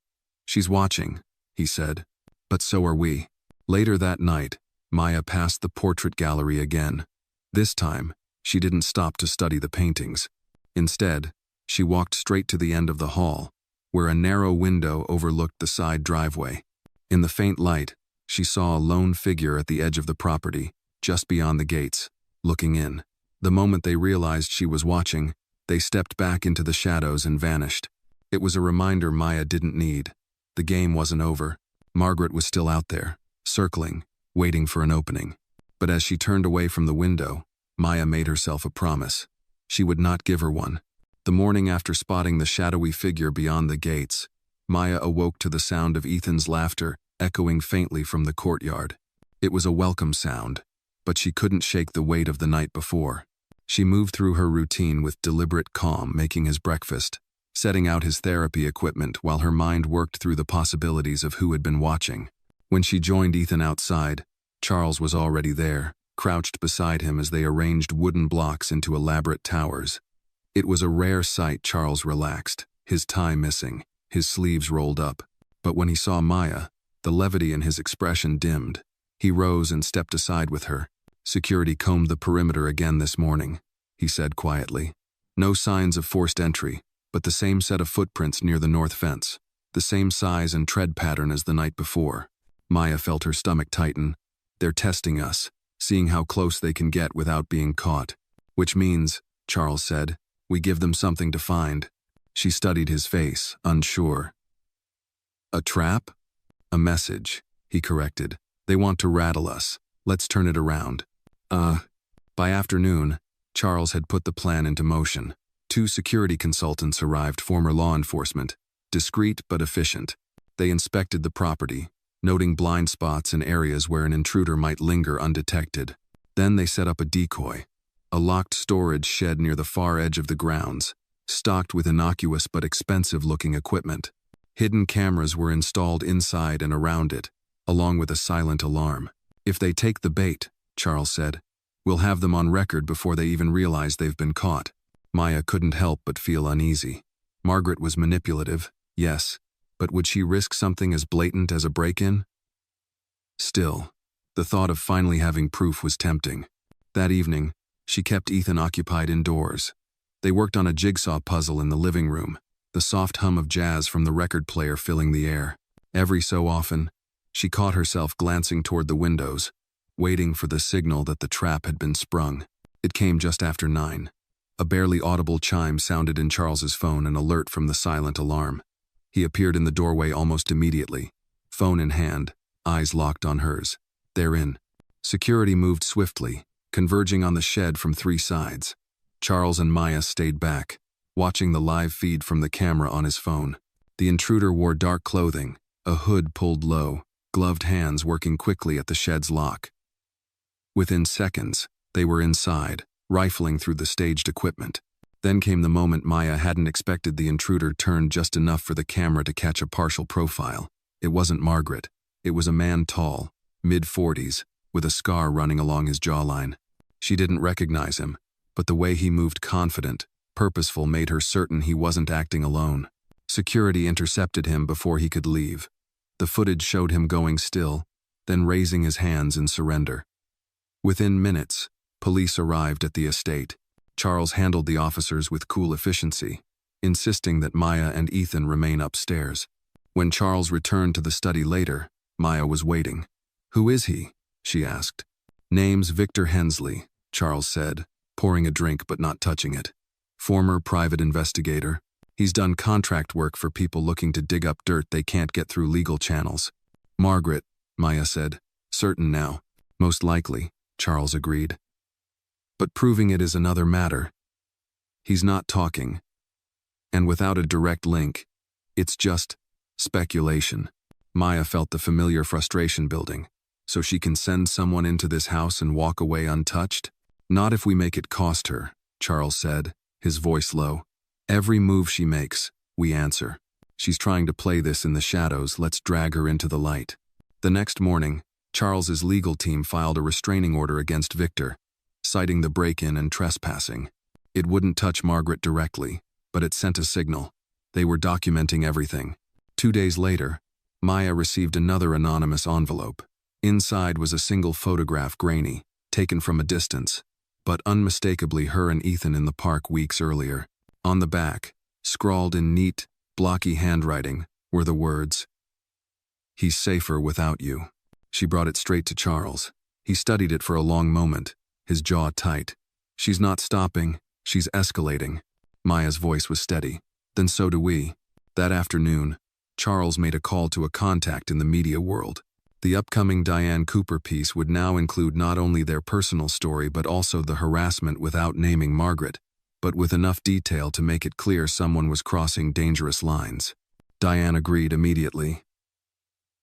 She's watching, he said, but so are we. Later that night, Maya passed the portrait gallery again. This time, she didn't stop to study the paintings. Instead, she walked straight to the end of the hall, where a narrow window overlooked the side driveway. In the faint light, she saw a lone figure at the edge of the property, just beyond the gates, looking in. The moment they realized she was watching, they stepped back into the shadows and vanished. It was a reminder Maya didn't need. The game wasn't over. Margaret was still out there, circling, waiting for an opening. But as she turned away from the window, Maya made herself a promise. She would not give her one. The morning after spotting the shadowy figure beyond the gates, Maya awoke to the sound of Ethan's laughter echoing faintly from the courtyard. It was a welcome sound, but she couldn't shake the weight of the night before. She moved through her routine with deliberate calm, making his breakfast, setting out his therapy equipment while her mind worked through the possibilities of who had been watching. When she joined Ethan outside, Charles was already there, crouched beside him as they arranged wooden blocks into elaborate towers. It was a rare sight. Charles relaxed, his tie missing, his sleeves rolled up. But when he saw Maya, the levity in his expression dimmed. He rose and stepped aside with her. "Security combed the perimeter again this morning," he said quietly. "No signs of forced entry, but the same set of footprints near the north fence, the same size and tread pattern as the night before." Maya felt her stomach tighten. "They're testing us, seeing how close they can get without being caught." "Which means," Charles said, "we give them something to find." She studied his face, unsure. "A trap?" "A message," he corrected. "They want to rattle us. Let's turn it around." By afternoon, Charles had put the plan into motion. 2 security consultants arrived, former law enforcement, discreet but efficient. They inspected the property, noting blind spots and areas where an intruder might linger undetected. Then they set up a decoy, a locked storage shed near the far edge of the grounds, stocked with innocuous but expensive-looking equipment. Hidden cameras were installed inside and around it, along with a silent alarm. "If they take the bait," Charles said, "we'll have them on record before they even realize they've been caught." Maya couldn't help but feel uneasy. Margaret was manipulative, yes, but would she risk something as blatant as a break-in? Still, the thought of finally having proof was tempting. That evening, she kept Ethan occupied indoors. They worked on a jigsaw puzzle in the living room, the soft hum of jazz from the record player filling the air. Every so often, she caught herself glancing toward the windows, waiting for the signal that the trap had been sprung. It came just after 9. A barely audible chime sounded in Charles's phone, an alert from the silent alarm. He appeared in the doorway almost immediately, phone in hand, eyes locked on hers. "They're in." Security moved swiftly, converging on the shed from 3 sides. Charles and Maya stayed back, watching the live feed from the camera on his phone. The intruder wore dark clothing, a hood pulled low, gloved hands working quickly at the shed's lock. Within seconds, they were inside, rifling through the staged equipment. Then came the moment Maya hadn't expected. The intruder turned just enough for the camera to catch a partial profile. It wasn't Margaret. It was a man tall, mid-40s, with a scar running along his jawline. She didn't recognize him, but the way he moved, confident, purposeful, made her certain he wasn't acting alone. Security intercepted him before he could leave. The footage showed him going still, then raising his hands in surrender. Within minutes, police arrived at the estate. Charles handled the officers with cool efficiency, insisting that Maya and Ethan remain upstairs. When Charles returned to the study later, Maya was waiting. "Who is he?" she asked. "Name's Victor Hensley," Charles said, pouring a drink but not touching it. "Former private investigator. He's done contract work for people looking to dig up dirt they can't get through legal channels." "Margaret," Maya said. "Certain now." "Most likely," Charles agreed. "But proving it is another matter." "He's not talking. And without a direct link, it's just speculation." Maya felt the familiar frustration building. "So she can send someone into this house and walk away untouched?" "Not if we make it cost her," Charles said, his voice low. "Every move she makes, we answer. She's trying to play this in the shadows. Let's drag her into the light." The next morning, Charles's legal team filed a restraining order against Victor, citing the break-in and trespassing. It wouldn't touch Margaret directly, but it sent a signal. They were documenting everything. 2 days later, Maya received another anonymous envelope. Inside was a single photograph, grainy, taken from a distance, but unmistakably her and Ethan in the park weeks earlier. On the back, scrawled in neat, blocky handwriting, were the words, "He's safer without you." She brought it straight to Charles. He studied it for a long moment, his jaw tight. "She's not stopping, she's escalating." Maya's voice was steady. "Then so do we." That afternoon, Charles made a call to a contact in the media world. The upcoming Diane Cooper piece would now include not only their personal story but also the harassment without naming Margaret, but with enough detail to make it clear someone was crossing dangerous lines. Diane agreed immediately.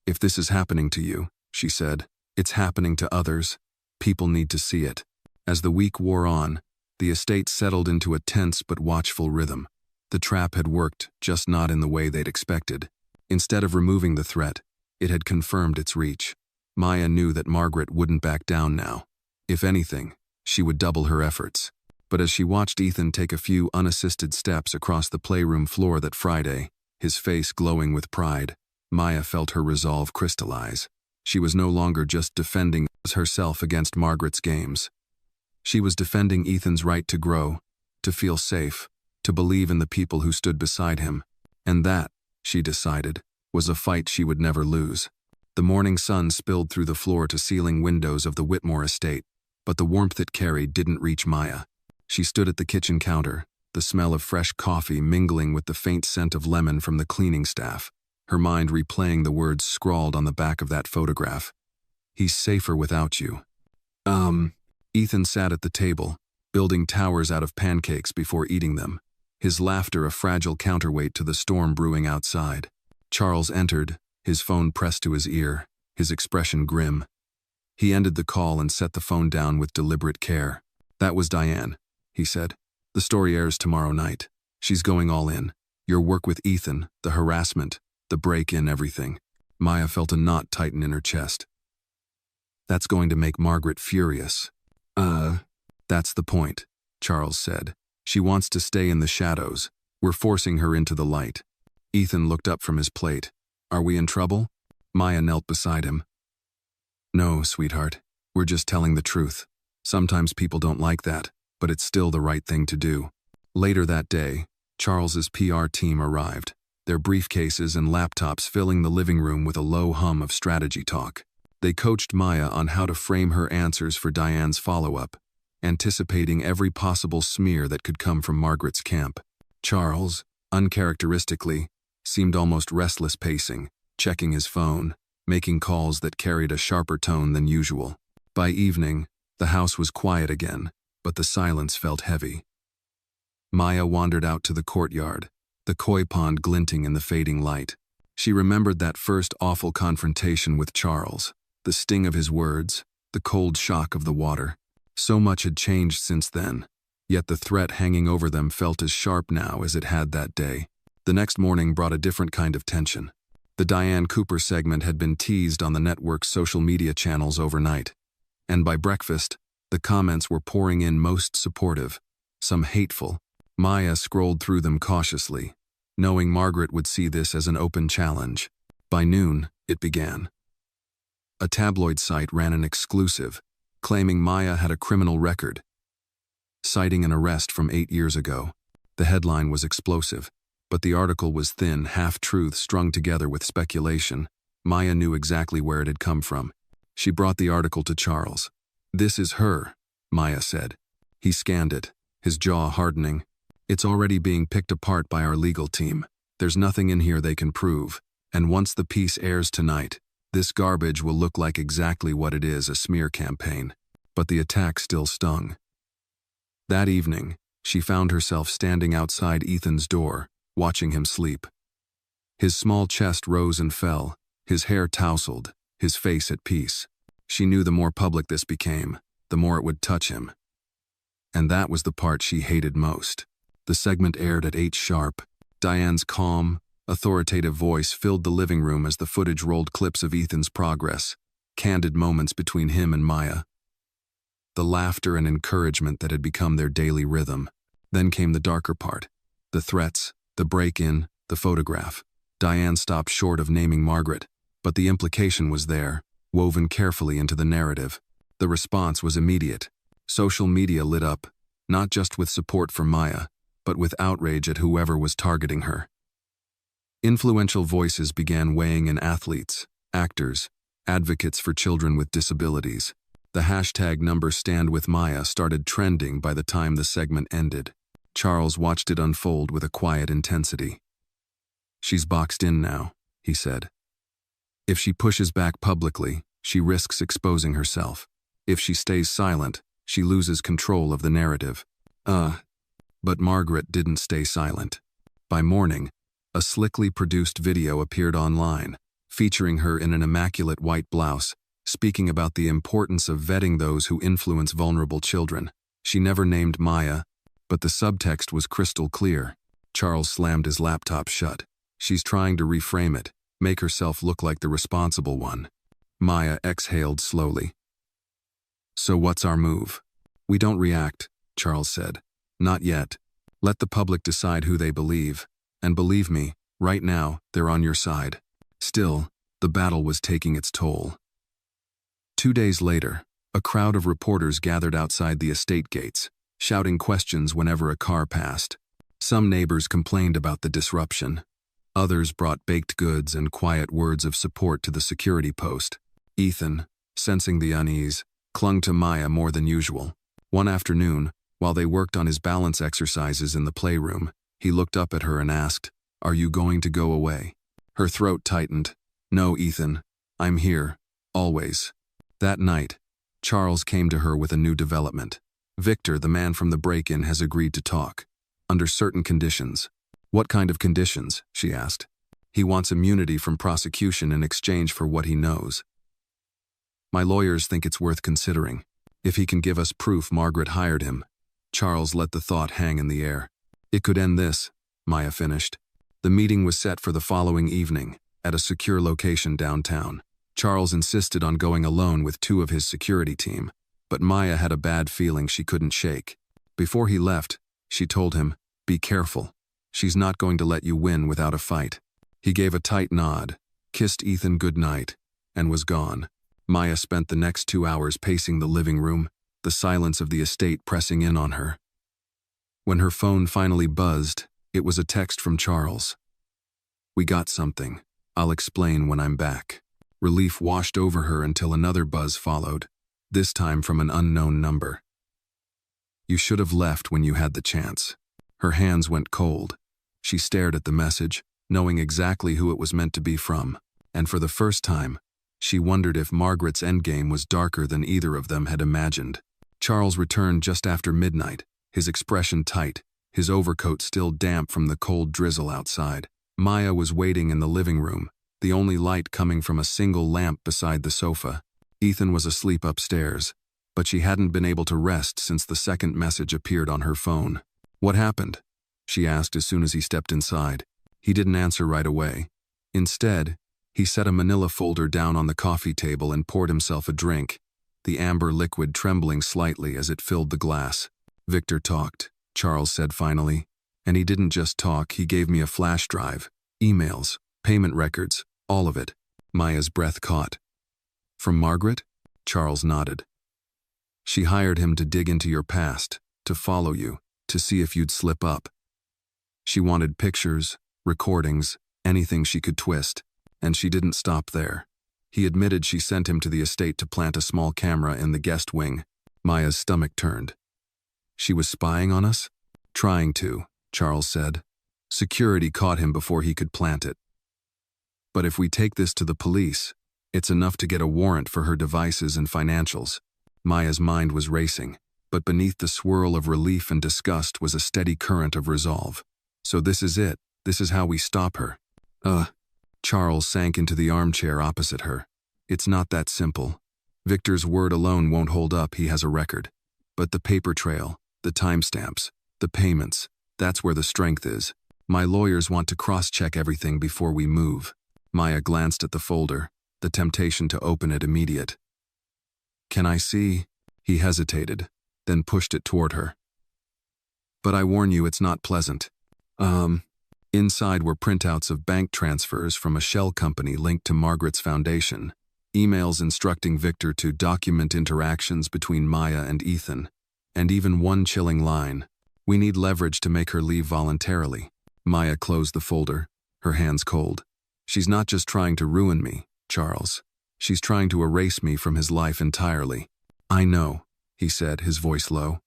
"If this is happening to you," she said, "it's happening to others. People need to see it." As the week wore on, the estate settled into a tense but watchful rhythm. The trap had worked, just not in the way they'd expected. Instead of removing the threat, it had confirmed its reach. Maya knew that Margaret wouldn't back down now. If anything, she would double her efforts. But as she watched Ethan take a few unassisted steps across the playroom floor that Friday, his face glowing with pride, Maya felt her resolve crystallize. She was no longer just defending herself against Margaret's games. She was defending Ethan's right to grow, to feel safe, to believe in the people who stood beside him. And that, she decided, was a fight she would never lose. The morning sun spilled through the floor-to-ceiling windows of the Whitmore estate, but the warmth it carried didn't reach Maya. She stood at the kitchen counter, the smell of fresh coffee mingling with the faint scent of lemon from the cleaning staff, her mind replaying the words scrawled on the back of that photograph. "He's safer without you." Ethan sat at the table, building towers out of pancakes before eating them, his laughter a fragile counterweight to the storm brewing outside. Charles entered, his phone pressed to his ear, his expression grim. He ended the call and set the phone down with deliberate care. "That was Diane," he said. "The story airs tomorrow night. She's going all in. Your work with Ethan, the harassment, the break-in, everything." Maya felt a knot tighten in her chest. "That's going to make Margaret furious." That's the point," Charles said. "She wants to stay in the shadows. We're forcing her into the light." Ethan looked up from his plate. "Are we in trouble?" Maya knelt beside him. "No, sweetheart. We're just telling the truth. Sometimes people don't like that, but it's still the right thing to do." Later that day, Charles's PR team arrived, their briefcases and laptops filling the living room with a low hum of strategy talk. They coached Maya on how to frame her answers for Diane's follow-up, anticipating every possible smear that could come from Margaret's camp. Charles, uncharacteristically, seemed almost restless, pacing, checking his phone, making calls that carried a sharper tone than usual. By evening, the house was quiet again, but the silence felt heavy. Maya wandered out to the courtyard, the koi pond glinting in the fading light. She remembered that first awful confrontation with Charles, the sting of his words, the cold shock of the water. So much had changed since then, yet the threat hanging over them felt as sharp now as it had that day. The next morning brought a different kind of tension. The Diane Cooper segment had been teased on the network's social media channels overnight, and by breakfast, the comments were pouring in, most supportive, some hateful. Maya scrolled through them cautiously, knowing Margaret would see this as an open challenge. By noon, it began. A tabloid site ran an exclusive, claiming Maya had a criminal record, citing an arrest from 8 years ago. The headline was explosive, but the article was thin, half-truths strung together with speculation. Maya knew exactly where it had come from. She brought the article to Charles. "This is her," Maya said. He scanned it, his jaw hardening. "It's already being picked apart by our legal team. There's nothing in here they can prove, and once the piece airs tonight, this garbage will look like exactly what it is, a smear campaign." But the attack still stung. That evening, she found herself standing outside Ethan's door, watching him sleep. His small chest rose and fell, his hair tousled, his face at peace. She knew the more public this became, the more it would touch him. And that was the part she hated most. The segment aired at 8 sharp. Diane's calm, authoritative voice filled the living room as the footage rolled clips of Ethan's progress, candid moments between him and Maya. The laughter and encouragement that had become their daily rhythm. Then came the darker part. The threats, the break-in, the photograph. Diane stopped short of naming Margaret, but the implication was there. woven carefully into the narrative. The response was immediate. Social media lit up, not just with support for Maya, but with outrage at whoever was targeting her. Influential voices began weighing in: athletes, actors, advocates for children with disabilities. The hashtag #StandWithMaya started trending by the time the segment ended. Charles watched it unfold with a quiet intensity. "She's boxed in now," he said. "If she pushes back publicly, she risks exposing herself. If she stays silent, she loses control of the narrative." But Margaret didn't stay silent. By morning, a slickly produced video appeared online, featuring her in an immaculate white blouse, speaking about the importance of vetting those who influence vulnerable children. She never named Maya, but the subtext was crystal clear. Charles slammed his laptop shut. "She's trying to reframe it, make herself look like the responsible one." Maya exhaled slowly. "So what's our move?" "We don't react," Charles said. "Not yet. Let the public decide who they believe. And believe me, right now, they're on your side." Still, the battle was taking its toll. 2 days later, a crowd of reporters gathered outside the estate gates, shouting questions whenever a car passed. Some neighbors complained about the disruption. Others brought baked goods and quiet words of support to the security post. Ethan, sensing the unease, clung to Maya more than usual. One afternoon, while they worked on his balance exercises in the playroom, he looked up at her and asked, "Are you going to go away?" Her throat tightened. "No, Ethan. I'm here. Always." That night, Charles came to her with a new development. "Victor, the man from the break-in, has agreed to talk. Under certain conditions." "What kind of conditions?" she asked. "He wants immunity from prosecution in exchange for what he knows. My lawyers think it's worth considering. If he can give us proof Margaret hired him." Charles let the thought hang in the air. "It could end this," Maya finished. The meeting was set for the following evening, at a secure location downtown. Charles insisted on going alone with 2 of his security team, but Maya had a bad feeling she couldn't shake. Before he left, she told him, "Be careful. She's not going to let you win without a fight." He gave a tight nod, kissed Ethan goodnight, and was gone. Maya spent the next 2 hours pacing the living room, the silence of the estate pressing in on her. When her phone finally buzzed, it was a text from Charles. "We got something. I'll explain when I'm back." Relief washed over her until another buzz followed, this time from an unknown number. "You should have left when you had the chance." Her hands went cold. She stared at the message, knowing exactly who it was meant to be from, and for the first time, she wondered if Margaret's endgame was darker than either of them had imagined. Charles returned just after midnight, his expression tight, his overcoat still damp from the cold drizzle outside. Maya was waiting in the living room, the only light coming from a single lamp beside the sofa. Ethan was asleep upstairs, but she hadn't been able to rest since the second message appeared on her phone. "What happened?" she asked as soon as he stepped inside. He didn't answer right away. Instead, he set a manila folder down on the coffee table and poured himself a drink, the amber liquid trembling slightly as it filled the glass. "Victor talked," Charles said finally. "And he didn't just talk, he gave me a flash drive, emails, payment records, all of it." Maya's breath caught. "From Margaret?" Charles nodded. "She hired him to dig into your past, to follow you, to see if you'd slip up. She wanted pictures, recordings, anything she could twist, and she didn't stop there. He admitted she sent him to the estate to plant a small camera in the guest wing." Maya's stomach turned. "She was spying on us?" "Trying to," Charles said. "Security caught him before he could plant it. But if we take this to the police, it's enough to get a warrant for her devices and financials." Maya's mind was racing, but beneath the swirl of relief and disgust was a steady current of resolve. "So this is it. This is how we stop her." Charles sank into the armchair opposite her. "It's not that simple. Victor's word alone won't hold up, he has a record. But the paper trail, the timestamps, the payments, that's where the strength is. My lawyers want to cross-check everything before we move." Maya glanced at the folder, the temptation to open it immediate. "Can I see?" He hesitated, then pushed it toward her. "But I warn you, it's not pleasant." Inside were printouts of bank transfers from a shell company linked to Margaret's foundation. emails instructing Victor to document interactions between Maya and Ethan, and even one chilling line, "We need leverage to make her leave voluntarily." Maya closed the folder, her hands cold. "She's not just trying to ruin me, Charles. She's trying to erase me from his life entirely." "I know," he said, his voice low.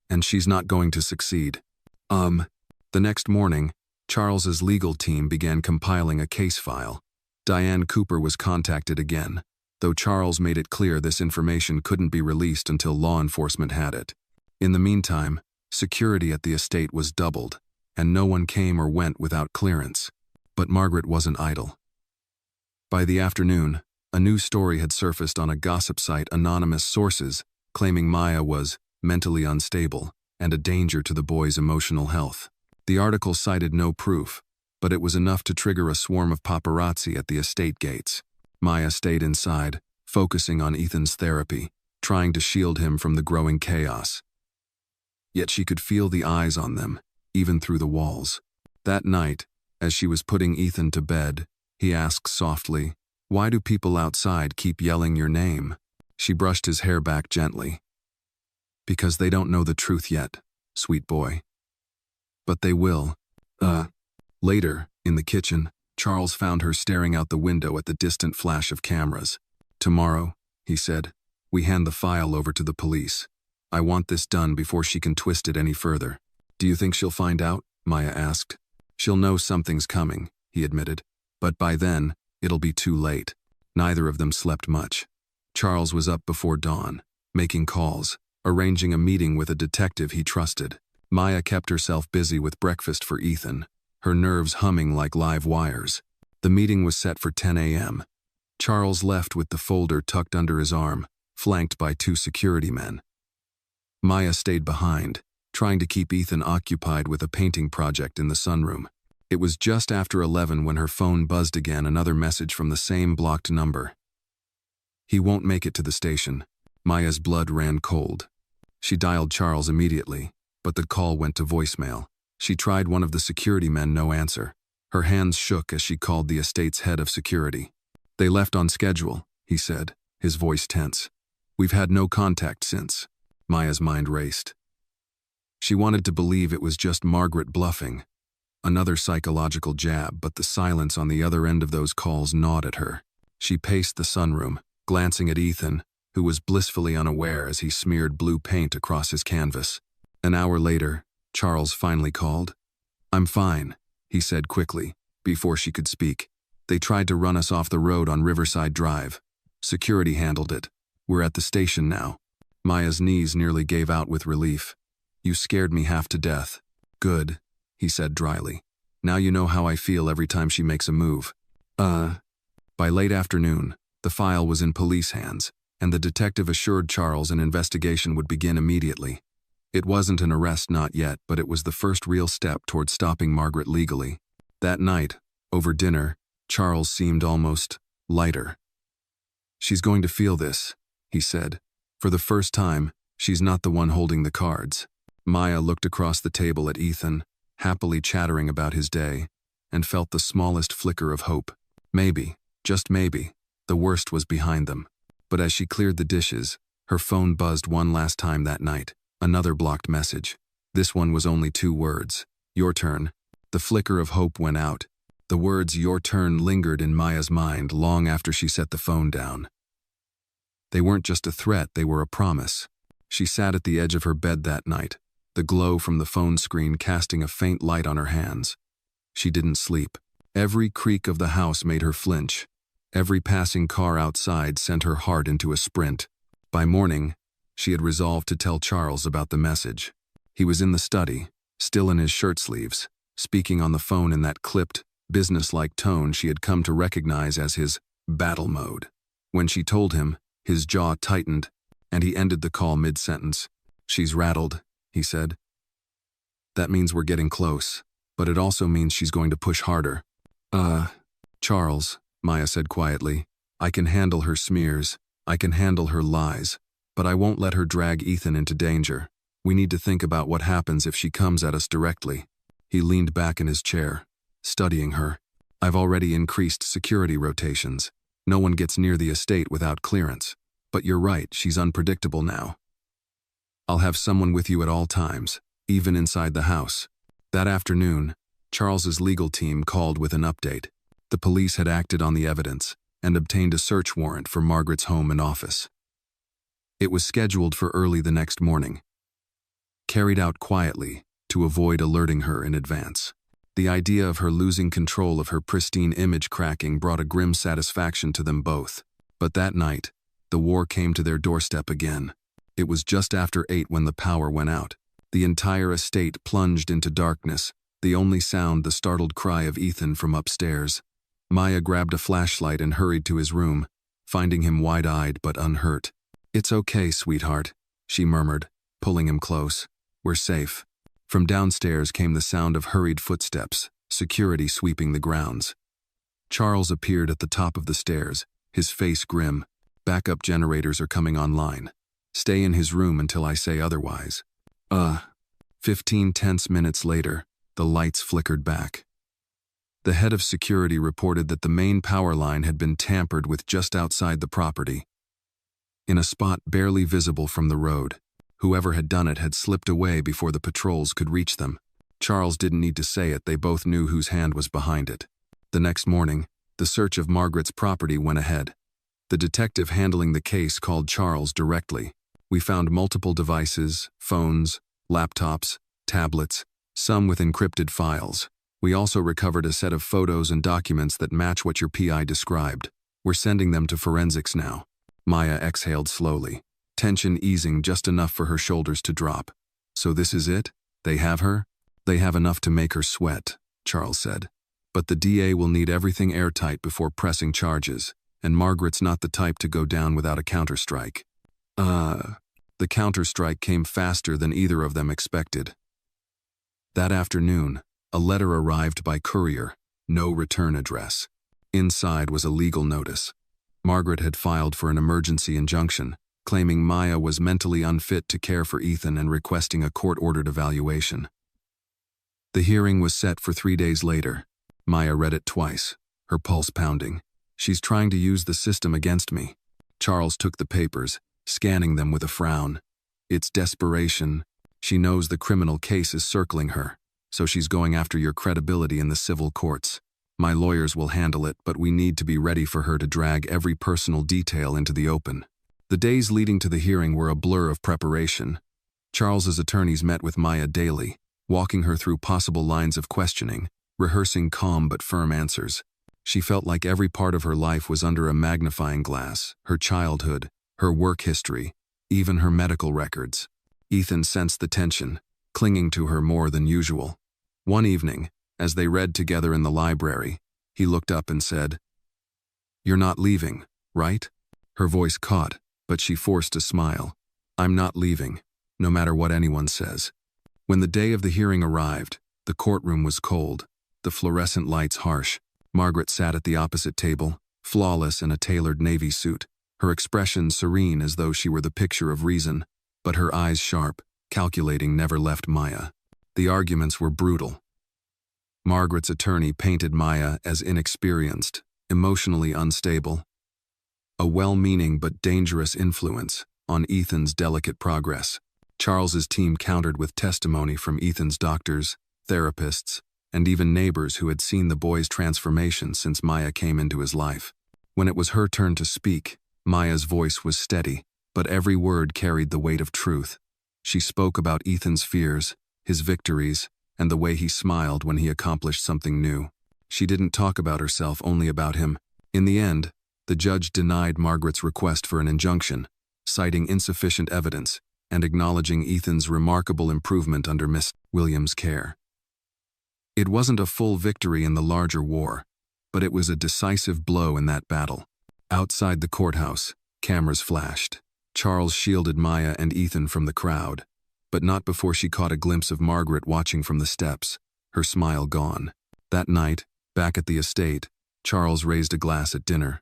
"And she's not going to succeed." The next morning, Charles's legal team began compiling a case file. Diane Cooper was contacted again, though Charles made it clear this information couldn't be released until law enforcement had it. In the meantime, security at the estate was doubled, and no one came or went without clearance. But Margaret wasn't idle. By the afternoon, a new story had surfaced on a gossip site, anonymous sources, claiming Maya was mentally unstable and a danger to the boy's emotional health. The article cited no proof, but it was enough to trigger a swarm of paparazzi at the estate gates. Maya stayed inside, focusing on Ethan's therapy, trying to shield him from the growing chaos. Yet she could feel the eyes on them, even through the walls. That night, as she was putting Ethan to bed, he asked softly, "Why do people outside keep yelling your name?" She brushed his hair back gently. "Because they don't know the truth yet, sweet boy. But they will." Later, in the kitchen, Charles found her staring out the window at the distant flash of cameras. "Tomorrow," he said, "we hand the file over to the police. I want this done before she can twist it any further." "Do you think she'll find out?" Maya asked. "She'll know something's coming," he admitted. "But by then, it'll be too late." Neither of them slept much. Charles was up before dawn, making calls, arranging a meeting with a detective he trusted. Maya kept herself busy with breakfast for Ethan, her nerves humming like live wires. The meeting was set for 10 a.m. Charles left with the folder tucked under his arm, flanked by 2 security men. Maya stayed behind, trying to keep Ethan occupied with a painting project in the sunroom. It was just after 11 when her phone buzzed again, another message from the same blocked number. "He won't make it to the station." Maya's blood ran cold. She dialed Charles immediately, but the call went to voicemail. She tried one of the security men, no answer. Her hands shook as she called the estate's head of security. "They left on schedule," he said, his voice tense. "We've had no contact since." Maya's mind raced. She wanted to believe it was just Margaret bluffing. Another psychological jab, but the silence on the other end of those calls gnawed at her. She paced the sunroom, glancing at Ethan, who was blissfully unaware as he smeared blue paint across his canvas. An hour later, Charles finally called. "I'm fine," he said quickly, before she could speak. "They tried to run us off the road on Riverside Drive. Security handled it. We're at the station now." Maya's knees nearly gave out with relief. "You scared me half to death." "Good," he said dryly. "Now you know how I feel every time she makes a move." By late afternoon, the file was in police hands, and the detective assured Charles an investigation would begin immediately. It wasn't an arrest, not yet, but it was the first real step toward stopping Margaret legally. That night, over dinner, Charles seemed almost lighter. "She's going to feel this," he said. "For the first time, she's not the one holding the cards." Maya looked across the table at Ethan, happily chattering about his day, and felt the smallest flicker of hope. Maybe, just maybe, the worst was behind them. But as she cleared the dishes, her phone buzzed one last time that night. Another blocked message. This one was only 2 words. "Your turn." The flicker of hope went out. The words "your turn" lingered in Maya's mind long after she set the phone down. They weren't just a threat, they were a promise. She sat at the edge of her bed that night, the glow from the phone screen casting a faint light on her hands. She didn't sleep. Every creak of the house made her flinch. Every passing car outside sent her heart into a sprint. By morning, she had resolved to tell Charles about the message. He was in the study, still in his shirt sleeves, speaking on the phone in that clipped, businesslike tone she had come to recognize as his battle mode. When she told him, his jaw tightened, and he ended the call mid-sentence. "She's rattled," he said. "That means we're getting close, but it also means she's going to push harder." Charles," Maya said quietly, "I can handle her smears, I can handle her lies, but I won't let her drag Ethan into danger. We need to think about what happens if she comes at us directly." He leaned back in his chair, studying her. "I've already increased security rotations. No one gets near the estate without clearance. But you're right, she's unpredictable now. I'll have someone with you at all times, even inside the house. That afternoon, Charles's legal team called with an update. The police had acted on the evidence and obtained a search warrant for Margaret's home and office. It was scheduled for early the next morning, carried out quietly to avoid alerting her in advance. The idea of her losing control of her pristine image cracking brought a grim satisfaction to them both. But that night, the war came to their doorstep again. It was just after 8 when the power went out. The entire estate plunged into darkness, the only sound the startled cry of Ethan from upstairs. Maya grabbed a flashlight and hurried to his room, finding him wide-eyed but unhurt. "It's okay, sweetheart," she murmured, pulling him close. "We're safe." From downstairs came the sound of hurried footsteps, security sweeping the grounds. Charles appeared at the top of the stairs, his face grim. "Backup generators are coming online. Stay in his room until I say otherwise." 15 tense minutes later, the lights flickered back. The head of security reported that the main power line had been tampered with just outside the property, in a spot barely visible from the road. Whoever had done it had slipped away before the patrols could reach them. Charles didn't need to say it, they both knew whose hand was behind it. The next morning, the search of Margaret's property went ahead. The detective handling the case called Charles directly. "We found multiple devices, phones, laptops, tablets, some with encrypted files. We also recovered a set of photos and documents that match what your PI described. We're sending them to forensics now." Maya exhaled slowly, tension easing just enough for her shoulders to drop. "So this is it? They have her?" "They have enough to make her sweat," Charles said. "But the DA will need everything airtight before pressing charges, and Margaret's not the type to go down without a counterstrike." The counterstrike came faster than either of them expected. That afternoon, a letter arrived by courier, no return address. Inside was a legal notice. Margaret had filed for an emergency injunction, claiming Maya was mentally unfit to care for Ethan and requesting a court-ordered evaluation. The hearing was set for 3 days later. Maya read it twice, her pulse pounding. "She's trying to use the system against me." Charles took the papers, scanning them with a frown. "It's desperation. She knows the criminal case is circling her, so she's going after your credibility in the civil courts. My lawyers will handle it, but we need to be ready for her to drag every personal detail into the open." The days leading to the hearing were a blur of preparation. Charles's attorneys met with Maya daily, walking her through possible lines of questioning, rehearsing calm but firm answers. She felt like every part of her life was under a magnifying glass, her childhood, her work history, even her medical records. Ethan sensed the tension, clinging to her more than usual. One evening, as they read together in the library, he looked up and said, "You're not leaving, right?" Her voice caught, but she forced a smile. "I'm not leaving, no matter what anyone says." When the day of the hearing arrived, the courtroom was cold, the fluorescent lights harsh. Margaret sat at the opposite table, flawless in a tailored navy suit, her expression serene as though she were the picture of reason, but her eyes sharp, calculating, never left Maya. The arguments were brutal. Margaret's attorney painted Maya as inexperienced, emotionally unstable, a well-meaning but dangerous influence on Ethan's delicate progress. Charles's team countered with testimony from Ethan's doctors, therapists, and even neighbors who had seen the boy's transformation since Maya came into his life. When it was her turn to speak, Maya's voice was steady, but every word carried the weight of truth. She spoke about Ethan's fears, his victories, and the way he smiled when he accomplished something new. She didn't talk about herself, only about him. In the end, the judge denied Margaret's request for an injunction, citing insufficient evidence and acknowledging Ethan's remarkable improvement under Miss Williams' care. It wasn't a full victory in the larger war, but it was a decisive blow in that battle. Outside the courthouse, cameras flashed. Charles shielded Maya and Ethan from the crowd, but not before she caught a glimpse of Margaret watching from the steps, her smile gone. That night, back at the estate, Charles raised a glass at dinner.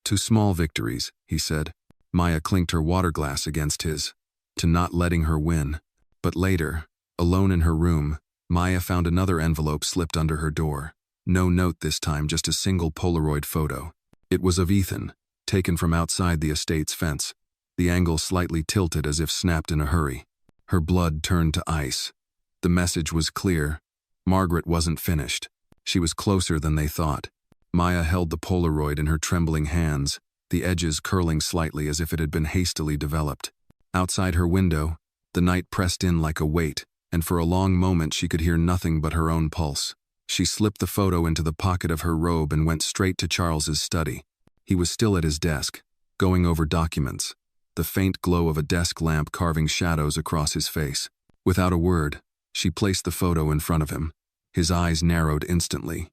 "To small victories," he said. Maya clinked her water glass against his, to not letting her win. But later, alone in her room, Maya found another envelope slipped under her door. No note this time, just a single Polaroid photo. It was of Ethan, taken from outside the estate's fence, the angle slightly tilted as if snapped in a hurry. Her blood turned to ice. The message was clear. Margaret wasn't finished. She was closer than they thought. Maya held the Polaroid in her trembling hands, the edges curling slightly as if it had been hastily developed. Outside her window, the night pressed in like a weight, and for a long moment she could hear nothing but her own pulse. She slipped the photo into the pocket of her robe and went straight to Charles's study. He was still at his desk, going over documents, the faint glow of a desk lamp carving shadows across his face. Without a word, she placed the photo in front of him. His eyes narrowed instantly.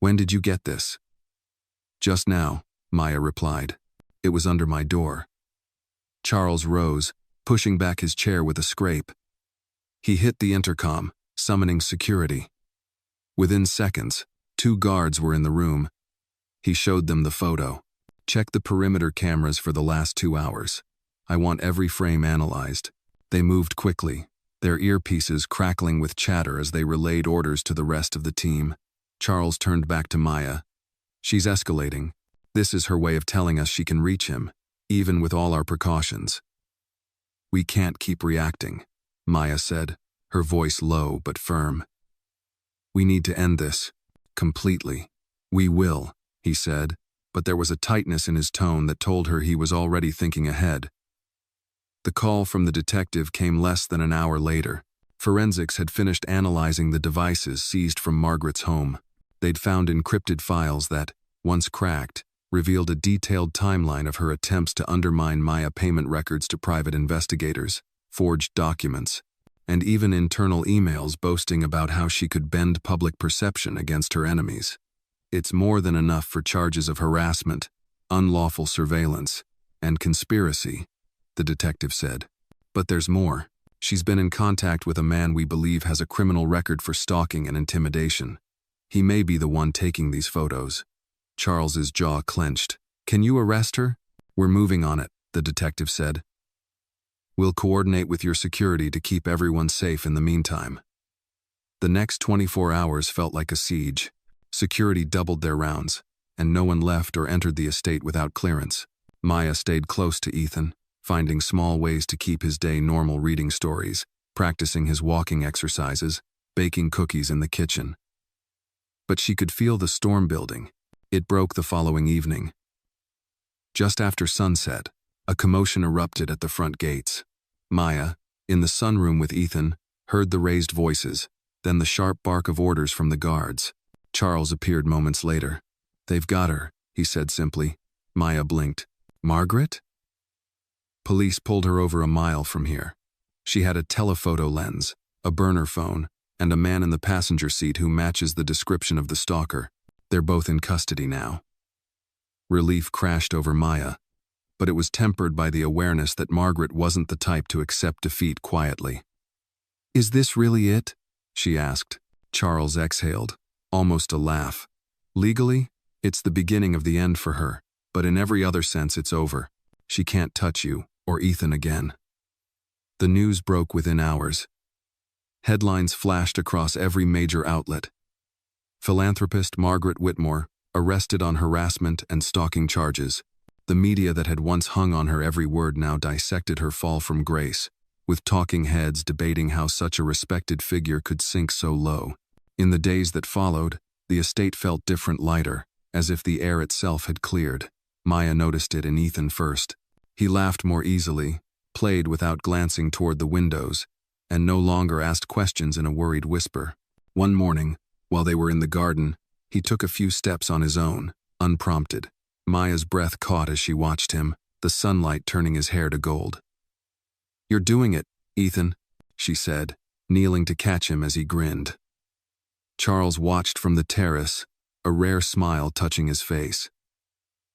"When did you get this?" "Just now," Maya replied. "It was under my door." Charles rose, pushing back his chair with a scrape. He hit the intercom, summoning security. Within seconds, 2 guards were in the room. He showed them the photo. "Check the perimeter cameras for the last 2 hours. I want every frame analyzed." They moved quickly, their earpieces crackling with chatter as they relayed orders to the rest of the team. Charles turned back to Maya. "She's escalating. This is her way of telling us she can reach him, even with all our precautions." "We can't keep reacting," Maya said, her voice low but firm. "We need to end this. Completely." "We will," he said, but there was a tightness in his tone that told her he was already thinking ahead. The call from the detective came less than an hour later. Forensics had finished analyzing the devices seized from Margaret's home. They'd found encrypted files that, once cracked, revealed a detailed timeline of her attempts to undermine Maya payment records to private investigators, forged documents, and even internal emails boasting about how she could bend public perception against her enemies. "It's more than enough for charges of harassment, unlawful surveillance, and conspiracy," the detective said. "But there's more. She's been in contact with a man we believe has a criminal record for stalking and intimidation. He may be the one taking these photos." Charles's jaw clenched. "Can you arrest her?" "We're moving on it," the detective said. "We'll coordinate with your security to keep everyone safe in the meantime." The next 24 hours felt like a siege. Security doubled their rounds, and no one left or entered the estate without clearance. Maya stayed close to Ethan, finding small ways to keep his day normal, reading stories, practicing his walking exercises, baking cookies in the kitchen. But she could feel the storm building. It broke the following evening. Just after sunset, a commotion erupted at the front gates. Maya, in the sunroom with Ethan, heard the raised voices, then the sharp bark of orders from the guards. Charles appeared moments later. "They've got her," he said simply. Maya blinked. "Margaret?" "Police pulled her over a mile from here. She had a telephoto lens, a burner phone, and a man in the passenger seat who matches the description of the stalker. They're both in custody now." Relief crashed over Maya, but it was tempered by the awareness that Margaret wasn't the type to accept defeat quietly. "Is this really it?" she asked. Charles exhaled, almost a laugh. "Legally, it's the beginning of the end for her, but in every other sense it's over. She can't touch you or Ethan again." The news broke within hours. Headlines flashed across every major outlet. Philanthropist Margaret Whitmore, arrested on harassment and stalking charges. The media that had once hung on her every word now dissected her fall from grace, with talking heads debating how such a respected figure could sink so low. In the days that followed, the estate felt different, lighter, as if the air itself had cleared. Maya noticed it in Ethan first. He laughed more easily, played without glancing toward the windows, and no longer asked questions in a worried whisper. One morning, while they were in the garden, he took a few steps on his own, unprompted. Maya's breath caught as she watched him, the sunlight turning his hair to gold. "You're doing it, Ethan," she said, kneeling to catch him as he grinned. Charles watched from the terrace, a rare smile touching his face.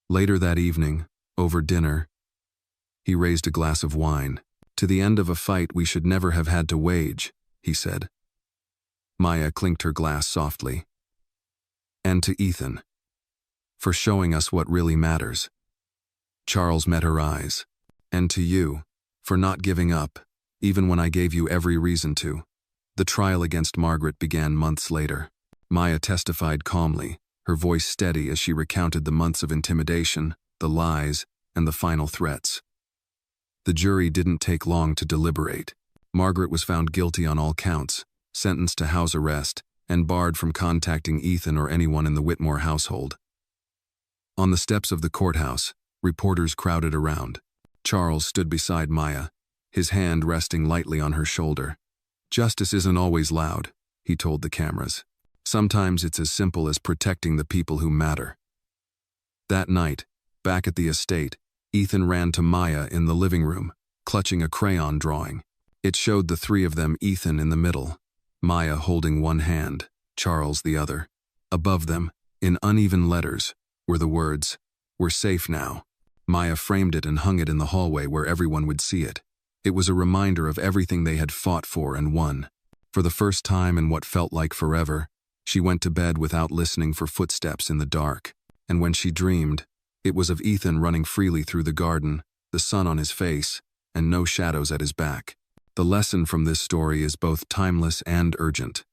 Later that evening, over dinner, he raised a glass of wine. "To the end of a fight we should never have had to wage," he said. Maya clinked her glass softly. "And to Ethan, for showing us what really matters." Charles met her eyes. "And to you, for not giving up, even when I gave you every reason to." The trial against Margaret began months later. Maya testified calmly, her voice steady as she recounted the months of intimidation, the lies, and the final threats. The jury didn't take long to deliberate. Margaret was found guilty on all counts, sentenced to house arrest, and barred from contacting Ethan or anyone in the Whitmore household. On the steps of the courthouse, reporters crowded around. Charles stood beside Maya, his hand resting lightly on her shoulder. "Justice isn't always loud," he told the cameras. "Sometimes it's as simple as protecting the people who matter." That night, back at the estate, Ethan ran to Maya in the living room, clutching a crayon drawing. It showed the three of them, Ethan in the middle, Maya holding one hand, Charles the other. Above them, in uneven letters, were the words, "We're safe now." Maya framed it and hung it in the hallway where everyone would see it. It was a reminder of everything they had fought for and won. For the first time in what felt like forever, she went to bed without listening for footsteps in the dark. And when she dreamed, it was of Ethan running freely through the garden, the sun on his face, and no shadows at his back. The lesson from this story is both timeless and urgent.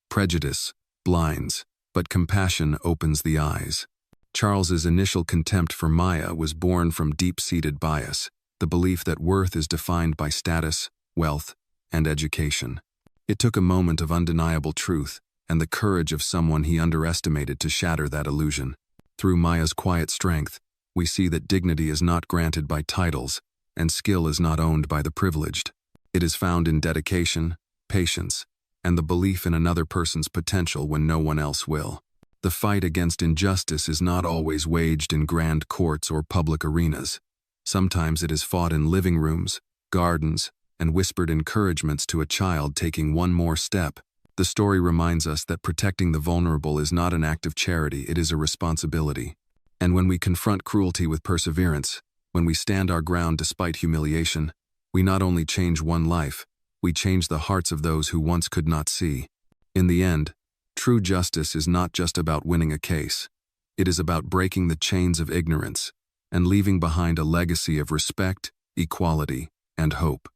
Prejudice blinds, but compassion opens the eyes. Charles's initial contempt for Maya was born from deep-seated bias, the belief that worth is defined by status, wealth, and education. It took a moment of undeniable truth and the courage of someone he underestimated to shatter that illusion. Through Maya's quiet strength, we see that dignity is not granted by titles, and skill is not owned by the privileged. It is found in dedication, patience, and the belief in another person's potential when no one else will. The fight against injustice is not always waged in grand courts or public arenas. Sometimes it is fought in living rooms, gardens, and whispered encouragements to a child taking one more step. The story reminds us that protecting the vulnerable is not an act of charity, it is a responsibility. And when we confront cruelty with perseverance, when we stand our ground despite humiliation, we not only change one life, we change the hearts of those who once could not see. In the end, true justice is not just about winning a case. It is about breaking the chains of ignorance and leaving behind a legacy of respect, equality, and hope.